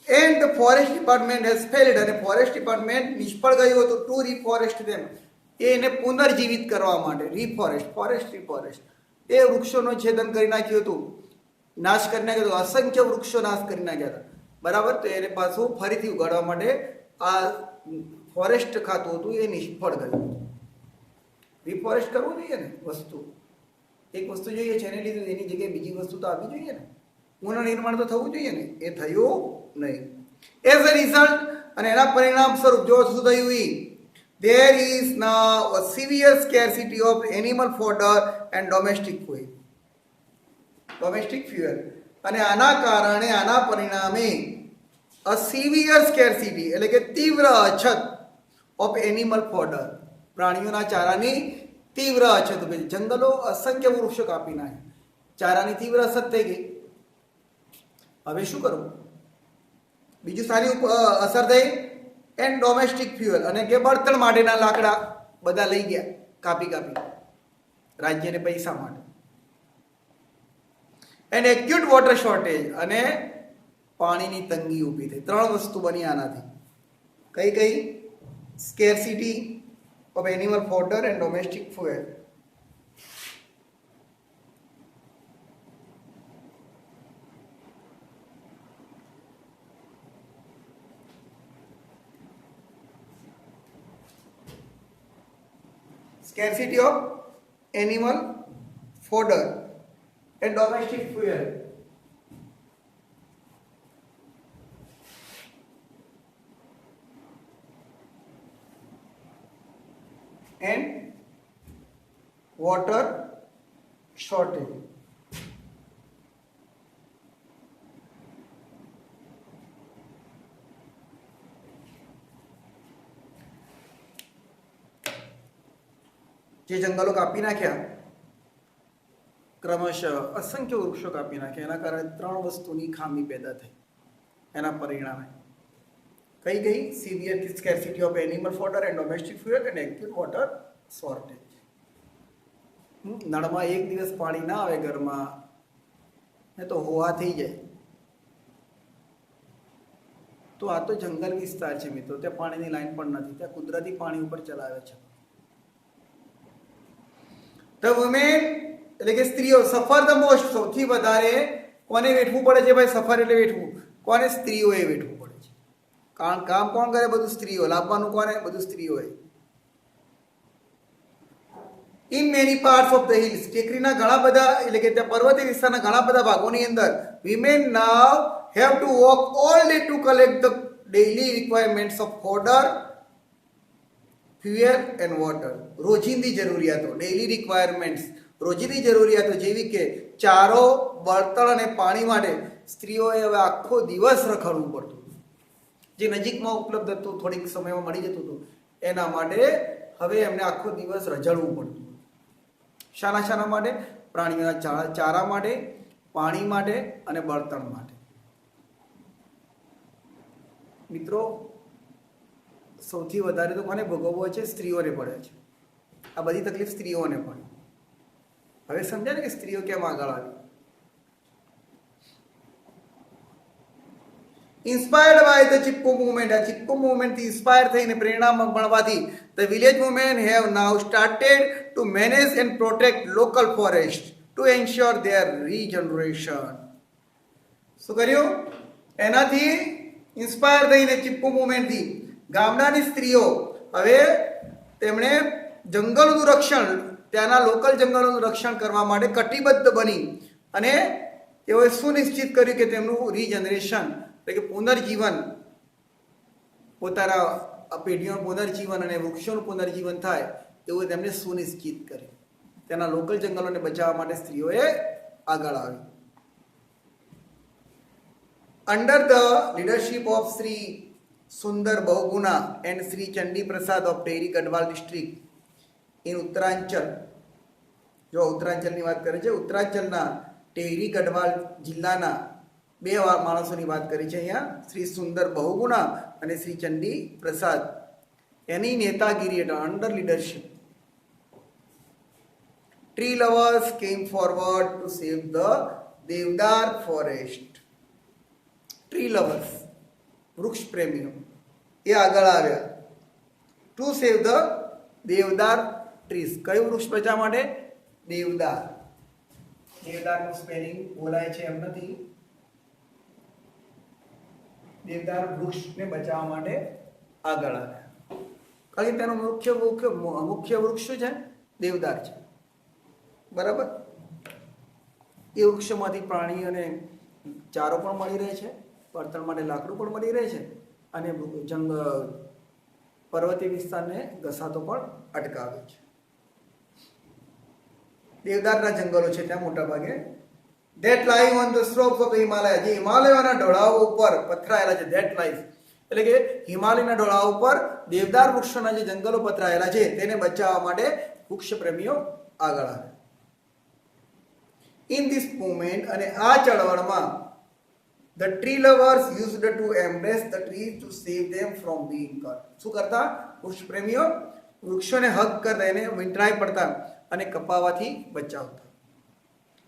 And the forest department has failed, અને ફોરેસ્ટ ડિપાર્ટમેન્ટ નિષ્ફળ ગયું હતું ટુ રિફોરેસ્ટ ધેમ, એને પુનર્જીવિત કરવા માટે. રિફોરેસ્ટ એ વૃક્ષોનું છેદન કરી નાખ્યું હતું, નાશ કરી નાખ્યો હતો. અસંખ્ય વૃક્ષો નાશ કરી નાખ્યા હતા, બરાબર. તો એને પાછું ફરીથી ઉગાડવા માટે આ ફોરેસ્ટ ખાતું હતું એ નિષ્ફળ ગયું હતું. રિફોરેસ્ટ કરવું જોઈએ ને, વસ્તુ એક વસ્તુ જોઈએ છે એને લીધે એની જગ્યાએ બીજી વસ્તુ તો આવવી જોઈએ ને, પુનઃનિર્માણ તો થવું જોઈએ ને, એ થયું નહીં. એઝ અ રિઝલ્ટ, અને એના પરિણામ સ્વરૂપ જો શું થયું? there is now a severe scarcity of animal fodder and domestic fuel. અને આના કારણે, આના પરિણામે a severe scarcity એટલે કે તીવ્ર અછત of animal fodder, પ્રાણીઓના ચારાની તીવ્ર અછત ઊભી થઈ. જંગલો અસંખ્ય વૃક્ષો કાપી નાખે, ચારાની તીવ્ર અછત થઈ ગઈ. હવે શું કરવું? બીજું સારી અસર થઈ એન્ડ ડોમેસ્ટિક ફ્યુઅલ, અને કે બળતણ માટેના લાકડા બધા લઈ ગયા કાપી રાજ્યને પૈસા માટે. એન્ડ એક્યુટ વોટર શોર્ટેજ, અને પાણીની તંગી ઊભી થઈ. 3 વસ્તુ બની આનાથી. કઈ? Scarcity of animal fodder and domestic fuel. Scarcity of animal fodder and domestic fuel. And water shortage. જે જંગલો કાપી નાખ્યા, ક્રમશઃ અસંખ્ય વૃક્ષો કાપી નાખ્યા, એના કારણે 3 વસ્તુની ખામી પેદા થઈ. એના પરિણામે કઈ severe scarcity of animal fodder and domestic fuel and acute water shortage. નળમાં એક દિવસ પાણી ના આવે ઘરમાં ને તો હોવા થઈ જાય. તો આ તો જંગલ વિસ્તાર છે મિત્રો, ત્યાં પાણીની લાઈન પણ નથી, ત્યાં કુદરતી પાણી ઉપર ચલાવે છે. ધ વુમેન એટલે કે સ્ત્રીઓ સફર ધ મોસ્ટ, સૌથી વધારે કોને વેઠવું પડે છે ભાઈ? સફર એટલે વેઠવું. કોને? સ્ત્રીઓએ વેઠવું પડે છે. કારણ કામ કોણ કરે? બધું સ્ત્રીઓ. લાવવાનું કોને? બધું સ્ત્રીઓએ. In many parts of the hills, ટેકરીના ઘણા બધા એટલે કે ત્યાં પર્વતીય વિસ્તારના ઘણા બધા ભાગોની અંદર women now have to walk all day to collect the daily requirements of fodder, fuel and water. રોજિંદી જરૂરિયાતો, ડેઇલી રિક્વાયરમેન્ટ્સ, રોજિંદી જરૂરિયાતો જેવી કે ચારો, બળતણ અને પાણી માટે સ્ત્રીઓએ હવે આખો દિવસ રખડવું પડતું. જે નજીકમાં ઉપલબ્ધ હતું, થોડીક સમયમાં મળી જતું હતું, એના માટે હવે એમને આખો દિવસ રઝળવું પડતું. શાના માટે? પ્રાણીઓના ચારા માટે, પાણી માટે અને બળતણ માટે. મિત્રો, સૌથી વધારે તો કોને ભોગવવો છે? સ્ત્રીઓને પડે છે. આ બધી તકલીફ સ્ત્રીઓને પડે. હવે સમજાય ને કે સ્ત્રીઓ કેમ આગળ આવી? Inspired by the Chipko movement, આ ચિપકો મુવમેન્ટથી ઇન્સ્પાયર થઈને પ્રેરણા મળવાથી the village women have now started to manage and protect local forest to ensure their regeneration. શું કર્યું? એનાથી ઇન્સ્પાયર થઈને ચિપકો મુવમેન્ટથી ગામડાની સ્ત્રીઓ હવે તેમણે જંગલોનું રક્ષણ, ત્યાંના લોકલ જંગલોનું રક્ષણ કરવા માટે કટિબદ્ધ બની અને તેઓએ સુનિશ્ચિત કર્યું કે તેમનું રીજનરેશન એટલે કે પુનર્જીવન, પોતાના પેઢીઓનું પુનર્જીવન અને વૃક્ષોનું પુનર્જીવન થાય એવું તેમને સુનિશ્ચિત કર્યું. તેના લોકલ જંગલોને બચાવવા માટે સ્ત્રીઓએ આગળ આવી. Under the leadership of Shri Sunder Bahuguna and Shri Chandi Prasad of Tehri Garhwal district in Uttaranchal. જો ઉત્તરાંચલની વાત કરે છે, ઉત્તરાંચલના ટેરી ગઢવાલ જિલ્લાના 2 માણસોની વાત કરી છે અહીંયા, શ્રી સુંદર બહુગુણા અને શ્રી ચંડી પ્રસાદ. એની નેતાગીરી હેઠળ under leadership tree lovers came forward to save the deodar forest. Tree lovers, વૃક્ષ પ્રેમીઓ, એ આગળ આવ્યા to save the deodar trees. કયું વૃક્ષ બચાવવા માટે? દેવદાર. દેવદારનું સ્પેલિંગ બોલાય છે એમ નથી. દેવદાર વૃક્ષને બચાવવા માટે આગળ આવ્યા. કારણ કે તેનું મુખ્ય વૃક્ષ છે દેવદાર છે. બરાબર? એ વૃક્ષમાંથી પ્રાણીઓને ચારો પણ મળી રહે છે, બળતણ માટે લાકડું પણ મળી રહે છે અને પર્વતીય વિસ્તારને ઘસાતો પણ અટકાવે છે. દેવદારના જંગલો છે ત્યાં મોટા ભાગે that lie on the slopes of the Himalaya, જે હિમાલયોના ઢોળાવો ઉપર પથરાયેલા છે, that lies એટલે કે હિમાલયના ઢોળાવ ઉપર દેવદાર વૃક્ષોના જે જંગલો પથરાયેલા છે તેને બચાવવા માટે વૃક્ષ પ્રેમીઓ આગળ આવે. ઇન ધીસ મુવમેન્ટ, અને આ ચળવળમાં, the tree lovers used to embrace the trees to save them from being cut. શું કરતા? વૃક્ષ પ્રેમીઓ વૃક્ષોને હગ કરતા, એને વીંટળાઈ પડતા અને કપાવાથી બચાવતા.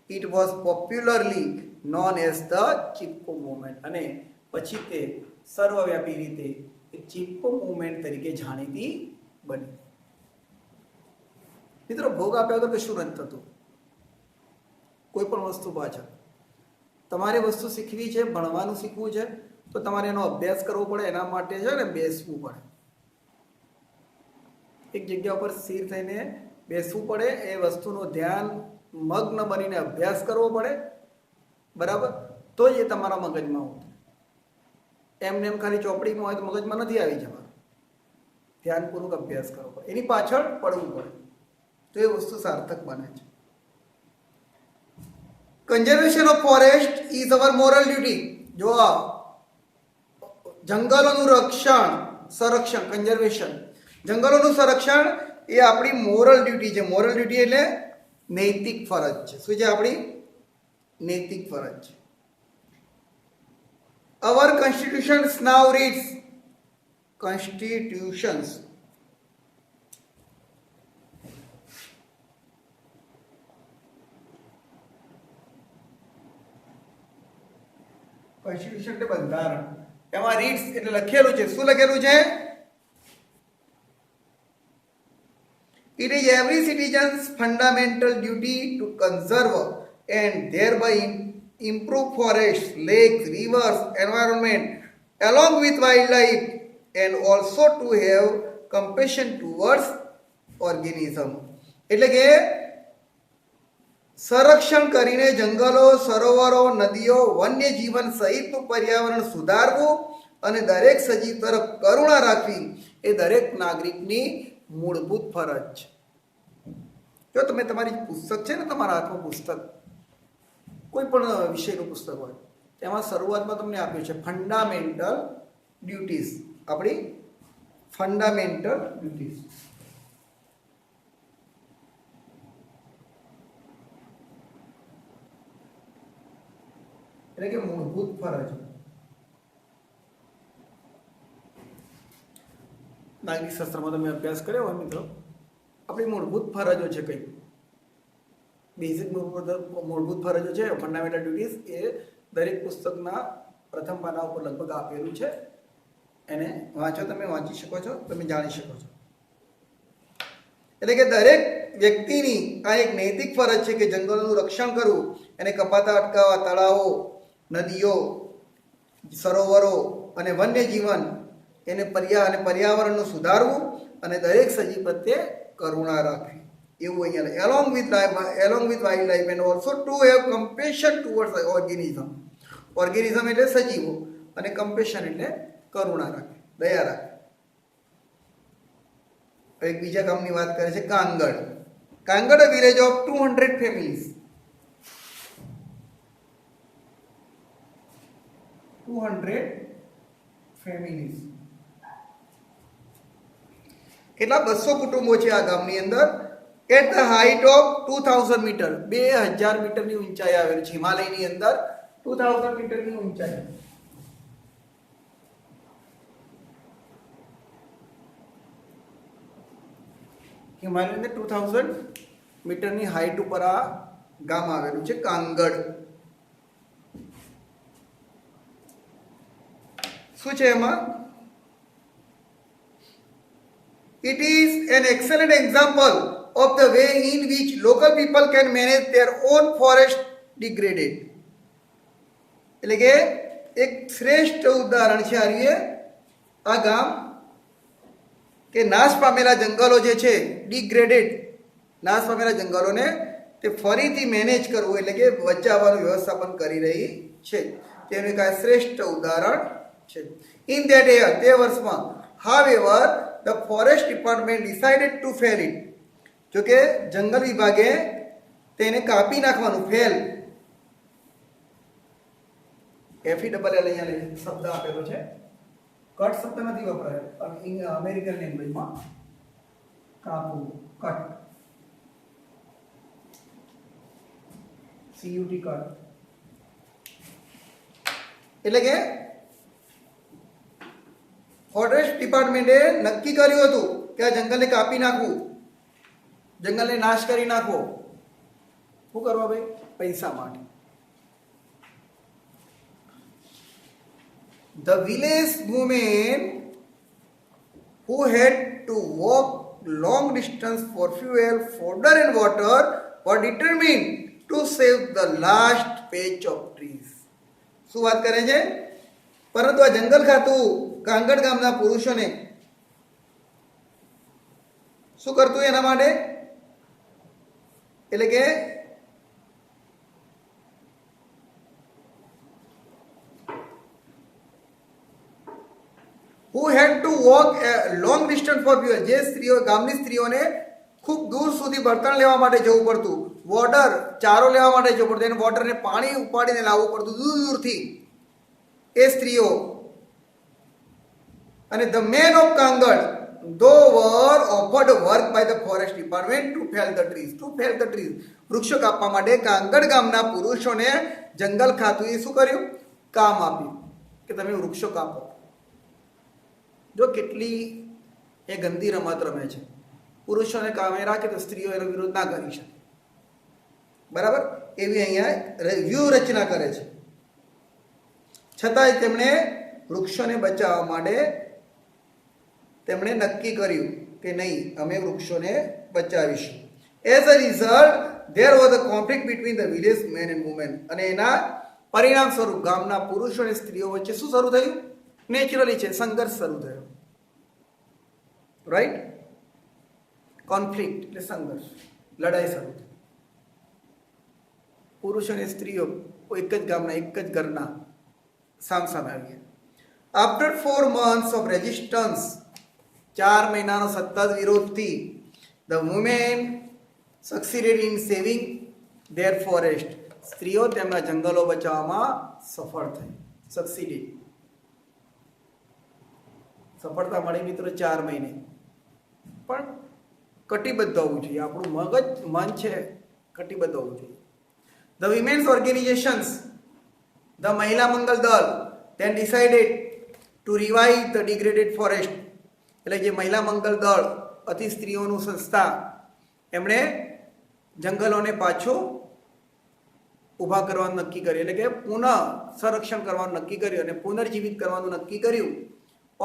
It was popularly known as the Chipko movement, અને પછી તે સર્વવ્યાપી રીતે ચિપકો મૂવમેન્ટ તરીકે જાણીતી બની. મિત્રો, ભોગ આપ્યા વગર કશું નથી થતું. કોઈ પણ વસ્તુ પાછળ તમારે વસ્તુ શીખવી છે, ભણવાનું શીખવું છે, તો તમારે એનો અભ્યાસ કરવો પડે. એના માટે છે ને બેસવું પડે, એક જગ્યા ઉપર સ્થિર થઈને બેસવું પડે. એ વસ્તુનું ધ્યાન મગ્ન બનીને અભ્યાસ કરવો પડે, બરાબર? તો જ એ તમારા મગજમાં ઉતરે. એમને એમ ખાલી ચોપડીમાં હોય તો મગજમાં નથી આવી જવાનું. ધ્યાનપૂર્વક અભ્યાસ કરવો પડે, એની પાછળ પડવું પડે, તો એ વસ્તુ સાર્થક બને છે. Conservation of forest is our moral duty. જો જંગલોનું સંરક્ષણ, કન્ઝર્વેશન, જંગલોનું સંરક્ષણ એ આપણી મોરલ ડ્યુટી છે. મોરલ ડ્યુટી એટલે નૈતિક ફરજ છે. શું છે? આપણી નૈતિક ફરજ છે. અવર કોન્સ્ટિટ્યુશન્સ નાઉ રીડ્સ, કોન્સ્ટિટ્યુશન્સ કોન્સ્ટિટ્યુશન એટલે બંધારણ. એમાં રીડ્સ એટલે લખેલું છે. શું લખેલું છે? It is every citizen's fundamental duty to conserve and thereby improve forests, lakes, rivers, environment, along with wildlife, and also to have compassion towards organism. એટલે કે સંરક્ષણ કરીને જંગલો, સરોવરો, નદીઓ, વન્ય જીવન સહિતનું પર્યાવરણ સુધારવું અને દરેક સજીવ તરફ કરુણા રાખવી એ દરેક નાગરિકની મૂળભૂત ફરજ છે. જો તમે તમારી પુસ્તક છે ને, તમારા હાથમાં પુસ્તક, કોઈ પણ વિષયનું પુસ્તક હોય, તેમાં શરૂઆતમાં તમને આપ્યું છે ફંડામેન્ટલ ડ્યુટીઝ. આપણી ફંડામેન્ટલ ડ્યુટીઝ એટલે કે મૂળભૂત ફરજો. નાગરિક શાસ્ત્રમાં તમે અભ્યાસ કર્યો હોય મિત્રો, આપણી મૂળભૂત ફરજો છે. કઈ બેઝિક મૂળભૂત ફરજો છે, ફંડામેન્ટલ ડ્યુટીઝ, એ દરેક પુસ્તકના પ્રથમ પાના ઉપર લગભગ આપેલું છે. એને વાંચો, તમે વાંચી શકો છો, તમે જાણી શકો છો. એટલે કે દરેક વ્યક્તિની આ એક નૈતિક ફરજ છે કે જંગલોનું રક્ષણ કરવું, એને કપાતા અટકાવવા, તળાવો, નદીઓ, સરોવરો અને વન્ય જીવન એને પર્યાવરણનું સુધારવું અને દરેક સજીવ પ્રત્યે કરુણા રાખવી, એવું અહીંયા along with wildlife and also to have compassion towards organism. Organism એટલે સજીવો અને કમ્પેશન એટલે કરુણા રાખવી, દયા રાખવી. એક બીજા ગામની વાત કરે છે Kangad. Kangad, a village of 200 families. 200 families. કેટલા? 200 કુટુંબો છે આ ગામની અંદર. At the height of 2000 metre, 2000 મીટરની ઊંચાઈ આવેલી છે. હિમાલયની અંદર 2000 મીટરની ઊંચાઈ. હિમાલયની અંદર 2000 મીટરની હાઇટ ઉપર આ ગામ આવેલું છે કાંગડ. શું છે એમાં? It is an excellent example of the way in which local people can manage their own forest degraded. એટલે કે એક શ્રેષ્ઠ ઉદાહરણ છે આ ગામ કે નાશ પામેલા જંગલો જે છે, ડિગ્રેડેડ, નાશ પામેલા જંગલોને તે ફરીથી મેનેજ કરવું એટલે કે બચાવવાનું વ્યવસ્થાપન કરી રહી છે. તેનું એક આ શ્રેષ્ઠ ઉદાહરણ છે. ઇન ધેટ યર, તે વર્ષમાં, however, the forest department decided to fell it. જો કે જંગલ વિભાગે તેને કાપી નાખવાનું, ફેલ, FELL અહીંયા શબ્દ આપેલો છે, કટ શબ્દ નથી વપરાયો અમેરિકન લેંગ્વેજમાં. કાપવું, કટ, CUT, કટ. એટલે કે ફોરેસ્ટ ડિપાર્ટમેન્ટે નક્કી કર્યું હતું કે આ જંગલને કાપી નાખવું, જંગલને નાશ કરી નાખવો. શું કરવા ભાઈ? પૈસા માટે. The village women who had to walk long distance for fuel, fodder and water were determined to save the last patch of trees. શું વાત કરે છે? પરંતુ આ જંગલ ખાતું કાંગડ ગામના પુરુષોને શું કરતું એના માટે? એટલે કે who had to walk a long distance for fuel, જે સ્ત્રીઓ, ગામની સ્ત્રીઓને ખૂબ દૂર સુધી બળતણ લેવા માટે જવું પડતું, વોટર, ચારો લેવા માટે જવું પડતું, એને વોટરને પાણી ઉપાડીને લાવવું પડતું દૂર દૂરથી, એ સ્ત્રીઓ. અને the main of Kangad though were offered work by the forest department to fell the trees, વૃક્ષો કાપવા માટે કાંગડ ગામના પુરુષોને જંગલ ખાતુએ શું કર્યું? કામ આપ્યું કે તમે વૃક્ષો કાપો. જો કેટલી એ ગંદી રમત રમે છે. પુરુષોને કામે રાખે તો સ્ત્રીઓ એનો વિરોધ ના કરી શકે. બરાબર? એવી અહીંયા વ્યૂહરચના કરે છે. છતાંય તેમણે વૃક્ષોને બચાવવા માટે તેમણે નક્કી કર્યું કે નહીં, અમે વૃક્ષોને બચાવીશું. As a result there was a conflict between the village men and women. અને એના પરિણામ સ્વરૂપ ગામના પુરુષો અને સ્ત્રીઓ વચ્ચે શું શરૂ થયું? નેચરલી છે, સંઘર્ષ શરૂ થયો. રાઈટ? કોન્ફ્લિક્ટ એટલે સંઘર્ષ, લડાઈ શરૂ થઈ. પુરુષો અને સ્ત્રીઓ એક જ ગામના, એક જ ઘરના સામસામે આવ્યા. આફ્ટર 4 months of resistance, 4 મહિનાનો સતત વિરોધથી, the women succeeded in saving their forest. સ્ત્રીઓ તેમના જંગલો બચાવવામાં સફળ થઈ. સક્સીડેડ, સફળતા મળી મિત્રો 4 મહિને. પણ કટિબદ્ધ હોવું જોઈએ. આપણું મન છે કટિબદ્ધ હોવું જોઈએ. ધ વિમેન્સ ઓર્ગેનાઇઝેશન્સ, ધ મહિલા મંગલ દળ, then decided to revive the degraded forest. એટલે જે મહિલા મંગલ દળ, અતિ સ્ત્રીઓનું સંસ્થા, એમણે જંગલોને પાછું ઊભા કરવાનું નક્કી કર્યું. એટલે કે પુનઃ સંરક્ષણ કરવાનું નક્કી કર્યું અને પુનર્જીવિત કરવાનું નક્કી કર્યું.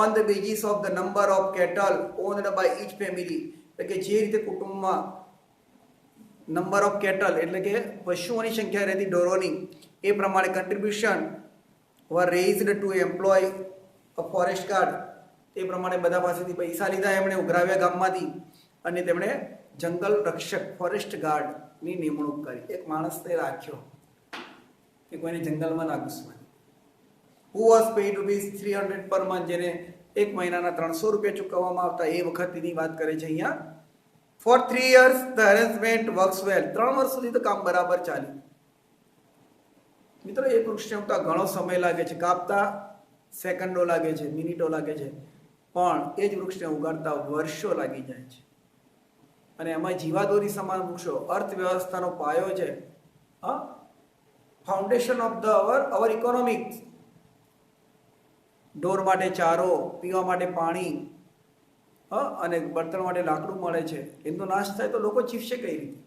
On the basis of the number of cattle owned by each family. એટલે કે જે રીતે કુટુંબમાં નંબર ઓફ કેટલ એટલે કે પશુઓની સંખ્યા રહેતી, ઢોરોની, એ પ્રમાણે contribution were raised to employ a forest guard. એ પ્રમાણે બધા પાસેથી પૈસા લીધા એમણે, ઉઘરાવ્યા ગામમાંથી, અને તેમણે જંગલ રક્ષક ફોરેસ્ટ ગાર્ડની નિમણૂક કરી. એક માણસને રાખ્યો કે કોઈને જંગલમાં ના ઘૂસવા. Who was paid ₹300 per month, જેને એક મહિનાના 300 રૂપિયા ચૂકવવામાં આવતા. એ વખતની વાત કરે છે અહીંયા. For 3 years the arrangement works well. 3 વર્ષ સુધી તો કામ બરાબર ચાલ્યું. મિત્રો, એક વૃક્ષને ઉગતા ઘણો સમય લાગે છે, કાપતા સેકન્ડો લાગે છે, મિનિટો લાગે છે, પણ એ જ વૃક્ષને ઉગાડતા વર્ષો લાગી જાય છે. અને એમાં જીવાદોરી સમાન વૃક્ષો અર્થવ્યવસ્થાનો પાયો છે. Foundation of the hour economics. ઢોર માટે ચારો, પીવા માટે પાણી, અને બળતણ માટે લાકડું મળે છે. એનો નાશ થાય તો લોકો જીવશે કઈ રીતે?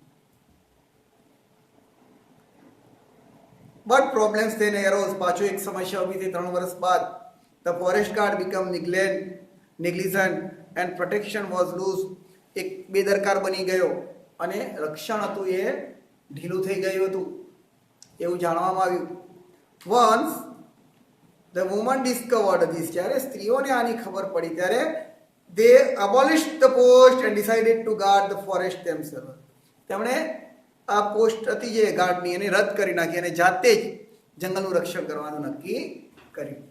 But problems then arose. પાછો એક સમસ્યા ઊભી થઈ 3 વર્ષ બાદ. The forest guard become negligent and protection was loose. એક બેદરકાર બની ગયો અને રક્ષણ હતું એ ઢીલું થઈ ગયું હતું એવું જાણવામાં આવ્યું. Once the woman discovered this. જ્યારે સ્ત્રીઓને આની ખબર પડી ત્યારે they abolished the post and decided to guard the forest themselves. તેમણે આ પોસ્ટ હતી જે ગાર્ડની, એને રદ કરી નાખી અને જાતે જ જંગલનું રક્ષણ કરવાનું નક્કી કર્યું.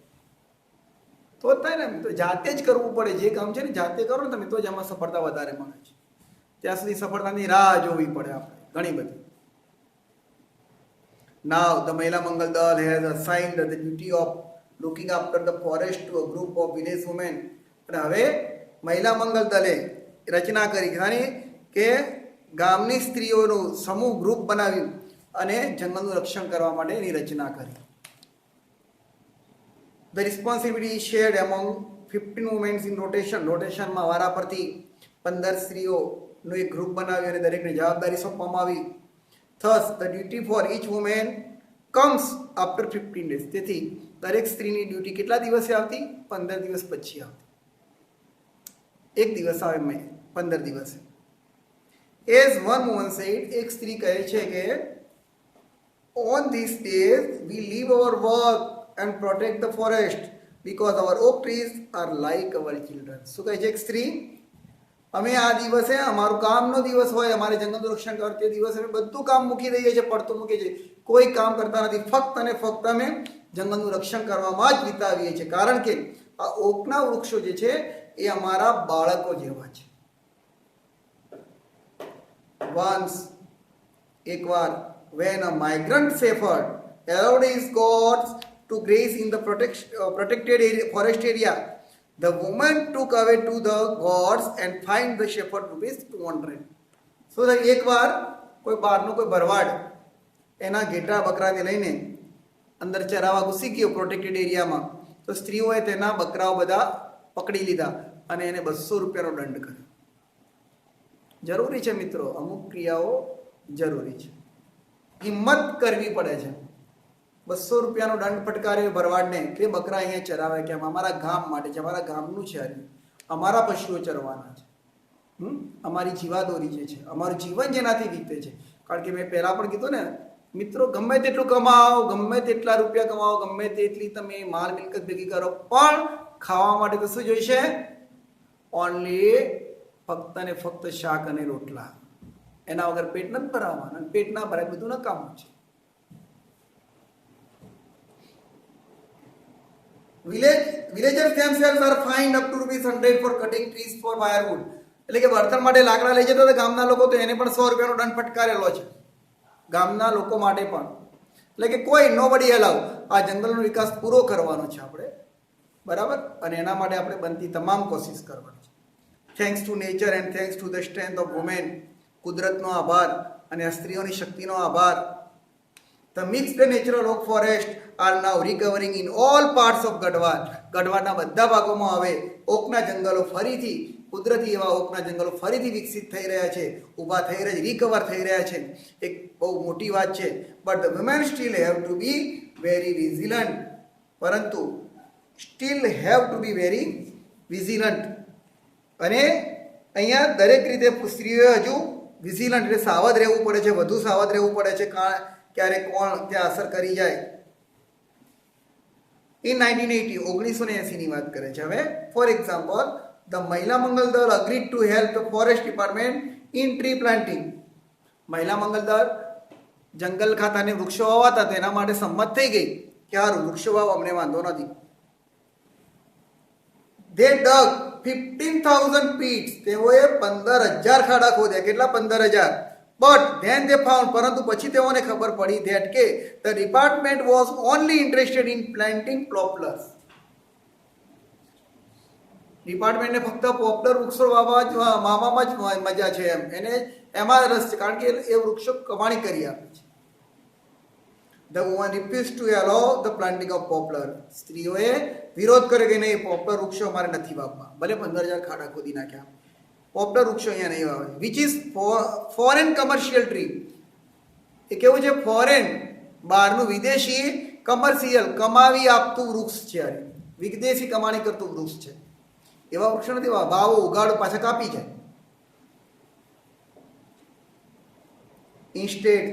તો થાય ને મિત્રો, જાતે જ કરવું પડે. જે કામ છે ને જાતે કરો ને તમે, તો જ આમાં સફળતા વધારે મળે છે. ત્યાં સુધી સફળતાની રાહ જોવી પડે આપણે ઘણી બધી. Now the Mahila Mangal Dal has assigned the duty of looking after the forest to a group of village women. અને હવે મહિલા મંગલ દળે રચના કરી ખાની કે ગામની સ્ત્રીઓનું સમૂહ ગ્રુપ બનાવ્યું અને જંગલનું રક્ષણ કરવા માટે એની રચના કરી. The responsibility shared among 15 womens in રોટેશનમાં વારા પરથી 15 સ્ત્રીઓનું એક ગ્રુપ બનાવ્યું અને દરેકને જવાબદારી સોંપવામાં આવી. Thus the duty for each women comes after 15 days. તેથી દરેક સ્ત્રીની ડ્યુટી કેટલા દિવસે આવતી? 15 દિવસ પછી આવતી. એક દિવસ આવે 15 દિવસે. એઝ વન વુમન સેડ, એક સ્ત્રી કહે છે કે on these days we leave our work and protect the forest because our oak trees are like our children. શું કહે છે એક સ્ત્રી? અમે આ દિવસે અમારું કામનો દિવસ હોય, અમારે જંગલનું રક્ષણ કરવા તે દિવસે અમે બધું કામ મૂકી દઈએ છીએ, પડતું મૂકીએ છીએ, કોઈ કામ કરતા નથી, ફક્ત અને ફક્ત અમે જંગલનું રક્ષણ કરવામાં જ વિતાવીએ છીએ. કારણ કે આ ઓકના વૃક્ષો જે છે એ અમારા બાળકો જેવા છે. વન્સ, એકવાર, when a migrant shepherd allowed his goats to graze in the protected forest area, the woman took away to the goats and fined the shepherd ₹200. So એકવાર કોઈ બહારનો કોઈ ભરવાડ એના ઘેટા બકરાને લઈને અંદર ચરાવવા ઘૂસી ગયો પ્રોટેક્ટેડ એરિયામાં, તો સ્ત્રીઓએ તેના બકરાઓ બધા પકડી લીધા અને એને ₹200નો દંડ કર્યો. જરૂરી છે મિત્રો, અમુક ક્રિયાઓ જરૂરી છે, હિંમત કરવી પડે છે. ₹200નો દંડ ફટકાર્યો ભરવાડને કે બકરા અહીંયા ચરાવે, કેમ? અમારા ગામ માટે છે, અમારા ગામનું છે, અમારા પશુઓ ચરવાના છે, અમારી જીવાદોરી જે છે, અમારું જીવન જેનાથી વીતે છે. કારણ કે મેં પહેલાં પણ કીધું ને મિત્રો, ગમે તેટલું કમાઓ, ગમે તેટલા રૂપિયા કમાઓ, ગમે તેટલી તમે માલ મિલકત ભેગી કરો, પણ ખાવા માટે તો શું જોઈશે? ઓનલી ફક્ત ને ફક્ત શાક અને રોટલા. એના વગર પેટ નથી ભરાવાનું, અને પેટ ના ભરાય બધું નકામું છે. Villagers themselves are fined up to ₹100 for cutting trees for firewood. એટલે કે બળતણ માટે લાકડા લઈ જતા હતા ગામના લોકો, તો એને પણ ₹100નો દંડ ફટકારેલો છે ગામના લોકો માટે પણ. એટલે કે કોઈ નોબડી અલાઉ. આ જંગલનો વિકાસ પૂરો કરવાનો છે આપણે, બરાબર, અને એના માટે આપણે બનતી તમામ કોશિશ કરવાની છે. Thanks to nature and thanks to the strength of women. કુદરતનો આભાર અને સ્ત્રીઓની શક્તિનો આભાર. The mixed natural oak forest are now recovering in all parts of Garhwal. ગઢવાલના બધા ભાગોમાં હવે ઓકના જંગલો ફરીથી, કુદરતી એવા ઓકના જંગલો ફરીથી વિકસિત થઈ રહ્યા છે, ઊભા થઈ રહ્યા છે, રિકવર થઈ રહ્યા છે. એક બહુ મોટી વાત છે. But the women still have to be very vigilant. પરંતુ still have to be very vigilant. અને અહીંયા દરેક રીતે સ્ત્રીઓએ હજુ વિજિલન્ટ એટલે સાવધ રહેવું પડે છે, વધુ સાવધ રહેવું પડે છે, ક્યારે કોણ ત્યાં અસર કરી જાય. ઇન 1980 ની વાત કરે છે હવે. ફોર એક્ઝામ્પલ, ધ મહિલા મંગલ દળ agreed to help the forest department in tree planting. મહિલા મંગલ દળ જંગલ ખાતાને વૃક્ષો વાવતા તેના માટે સંમત થઈ ગઈ કે સારું વૃક્ષો વાવ, અમને વાંધો નથી. They dug 15,000 pits. તેઓએ 15,000 ખાડા ખોદ્યા. કેટલા? 15,000. But then they found, પરંતુ પછી તેઓને ખબર પડી that કે the department was only interested in planting poplars. ડિપાર્ટમેન્ટને ફક્ત પોપ્લર વૃક્ષો વાવવામાં જ મજા છે, એને એમાં રસ છે, કારણ કે એ વૃક્ષો કમાણી કરી આપે છે. The woman refused to allow the planting of poplar. સ્ત્રીઓએ વિરોધ કર્યો કે નહીં, પોપ્લર વૃક્ષો અમારે નથી વાવવા, ભલે 15,000 ખાડા ખોદી નાખ્યા, પોપ્લર વૃક્ષો અહીંયા નહીં વાવે. Which is foreign commercial tree. એ કેવું છે? ફોરેન, બહારનું, વિદેશી, કમર્શિયલ, કમાવી આપતું વૃક્ષ છે, વિદેશી કમાણી કરતું વૃક્ષ છે. એવા વૃક્ષો નથી વાવો, ઉગાડો, પાછા કાપી જાય. Instead,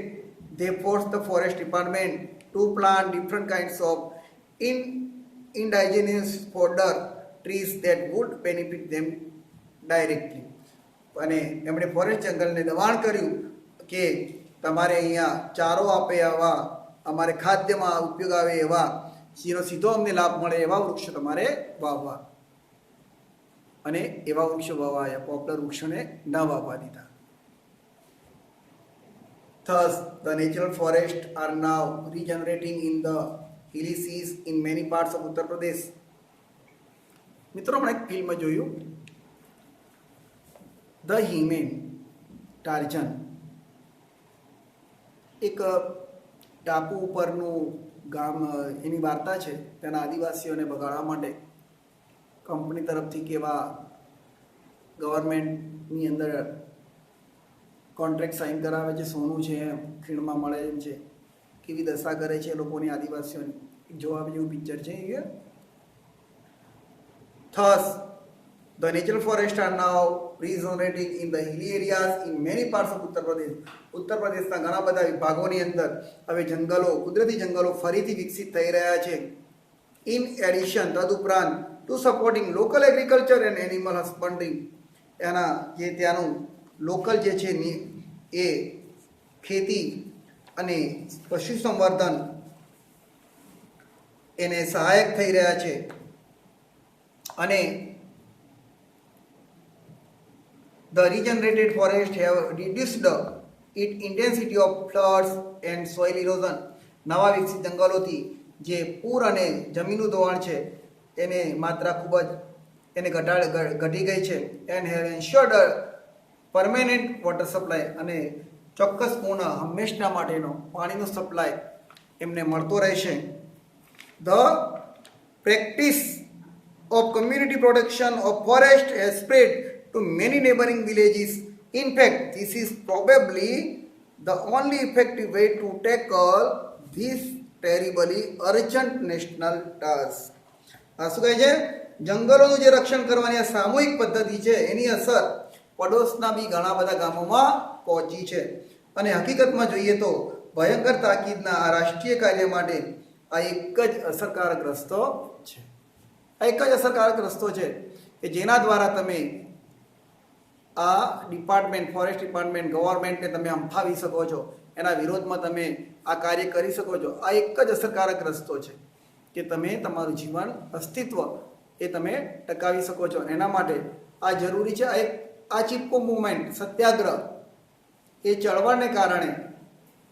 they forced the forest department to plant different kinds of indigenous fodder trees that would benefit them directly. અને એમણે ફોરેસ્ટ જંગલને દબાણ કર્યું કે તમારે અહીંયા ચારો આપે એવા, અમારે ખાદ્યમાં ઉપયોગ આવે એવા, જેનો સીધો અમને લાભ મળે એવા વૃક્ષો તમારે વાવવા. અને એવા વૃક્ષો વાવાયા, પોપ્લર વૃક્ષોને ન વાવવા દીધા. Thus, the natural forests are now regenerating in the hilly seas in many parts of Uttar Pradesh. મિત્રો હમણાં એક ફિલ્મ જોયું, ધ હિમેન, ટાર્ઝન. એક ટાપુ ઉપરનું ગામ, એની વાર્તા છે. તેના આદિવાસીઓને બગાડવા માટે કંપની તરફથી કેવા ગવર્મેન્ટની અંદર કોન્ટ્રાક્ટ સાઇન કરાવે છે, સોનું છે એમ ખીણમાં મળે એમ છે, કેવી દશા કરે છે લોકોની, આદિવાસીઓની. જોવા જેવું પિક્ચર છે એ. Thus, the natural forests are now regenerating in the hilly areas in many parts of Uttar Pradesh. ઉત્તર પ્રદેશના ઘણા બધા વિભાગોની અંદર હવે જંગલો, કુદરતી જંગલો ફરીથી વિકસિત થઈ રહ્યા છે. ઇન એડિશન, તદુપરાંત, to supporting local agriculture and animal husbandry, એના જે ત્યાંનું લોકલ જે છે એ ખેતી અને પશુ સંવર્ધન એને સહાયક થઈ રહ્યા છે. અને the regenerated forest have reduced its intensity of floods and soil erosion. નવા વિકસિત જંગલોથી જે પૂર અને જમીનનું ધોવાણ છે એને માત્રા ખૂબ જ એને ઘટી ગઈ છે. And have ensured permanent water supply, અને ચોક્કસપૂર્ણ હંમેશના માટેનો પાણીનો સપ્લાય એમને મળતો રહેશે. The practice of community protection of forest has spread to many neighboring villages. In fact, this is probably the only effective way to tackle this terribly urgent national task. આ શું કહે છે? જંગલોનું જે રક્ષણ કરવાની આ સામૂહિક પદ્ધતિ છે એની અસર પડોશના બી ઘણા બધા ગામોમાં પહોંચી છે. અને હકીકતમાં જોઈએ તો ભયંકર તાકીદના આ રાષ્ટ્રીય કાર્ય માટે આ એક જ અસરકારક રસ્તો છે. આ એક જ અસરકારક રસ્તો છે કે જેના દ્વારા તમે આ ડિપાર્ટમેન્ટ, ફોરેસ્ટ ડિપાર્ટમેન્ટ, ગવર્મેન્ટને તમે અંફાવી શકો છો, એના વિરોધમાં તમે આ કાર્ય કરી શકો છો. આ એક જ અસરકારક રસ્તો છે કે તમે તમારું જીવન, અસ્તિત્વ એ તમે ટકાવી શકો છો. એના માટે આ જરૂરી છે. આ ચીપકો મુવમેન્ટ, સત્યાગ્રહ, એ ચળવળને કારણે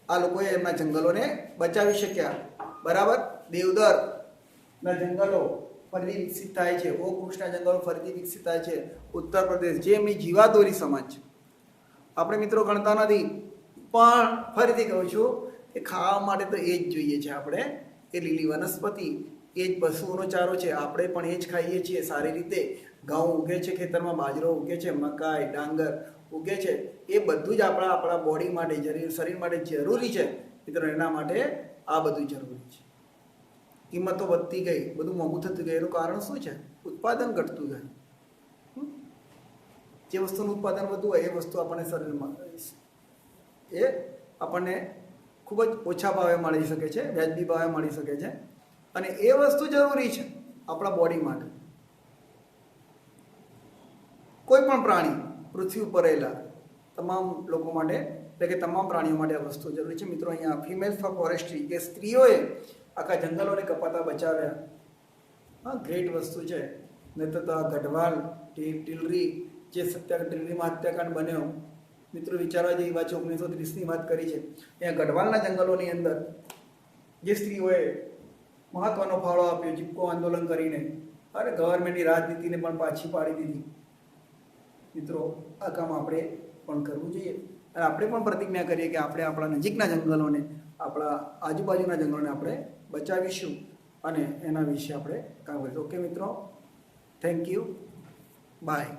આ લોકોએ એમના જંગલોને બચાવી શક્યા. બરાબર. દેવદરના જંગલો ફરીથી વિકસિત થાય છે, ઓક વૃક્ષના જંગલો ફરીથી વિકસિત થાય છે. ઉત્તર પ્રદેશ જે એમની જીવાદોરી સમાજ છે, આપણે મિત્રો ગણતા નથી, પણ ફરીથી કહું છું કે ખાવા માટે તો એ જ જોઈએ છે. આપણે એ લીલી વનસ્પતિ, એ જ પશુઓનો ચારો છે, આપણે પણ એ જ ખાઈએ છીએ સારી રીતે. ઘઉં ઉગે છે ખેતરમાં, બાજરો ઉગે છે, મકાઈ, ડાંગર ઉગે છે. એ બધું જ આપણા બોડી માટે, શરીર માટે જરૂરી છે મિત્રો. એના માટે આ બધું જરૂરી છે. કિંમતો વધતી ગઈ, બધું મોંઘું થતું ગયું. એનું કારણ શું છે? ઉત્પાદન ઘટતું ગયું. જે વસ્તુનું ઉત્પાદન વધુ હોય એ વસ્તુ આપણને શરીરમાં એ આપણને ખૂબ જ ઓછા ભાવે મળી શકે છે, વ્યાજબી ભાવે મળી શકે છે. અને એ વસ્તુ જરૂરી છે આપણા બોડી માટે. કોઈ પણ પ્રાણી, પૃથ્વી ઉપર રહેલા તમામ લોકો માટે, એટલે કે તમામ પ્રાણીઓ માટે આ વસ્તુ જરૂરી છે મિત્રો. અહીંયા ફિમેલ ફોર ફોરેસ્ટ્રી, કે સ્ત્રીઓએ આખા જંગલોને કપાતા બચાવ્યા. હા, ગ્રેટ વસ્તુ છે. નહીં તો આ ગઢવાલ, ટીલરી, જે ટીલરીમાં હત્યાકાંડ બન્યો મિત્રો, વિચારવા જેવી વાત છે. 1930ની વાત કરી છે. અહીંયા ગઢવાલના જંગલોની અંદર જે સ્ત્રીઓએ મહત્વનો ફાળો આપ્યો, ચીપકો આંદોલન કરીને, અને ગવર્મેન્ટની રાજનીતિને પણ પાછી પાડી દીધી. મિત્રો, આ કામ આપણે પણ કરવું જોઈએ. અને આપણે પણ પ્રતિજ્ઞા કરીએ કે આપણે આપણા નજીકના જંગલોને, આપણા આજુબાજુના જંગલોને આપણે બચાવીશું અને એના વિશે આપણે કામ કરીશું. ઓકે મિત્રો, થેન્ક યુ, બાય.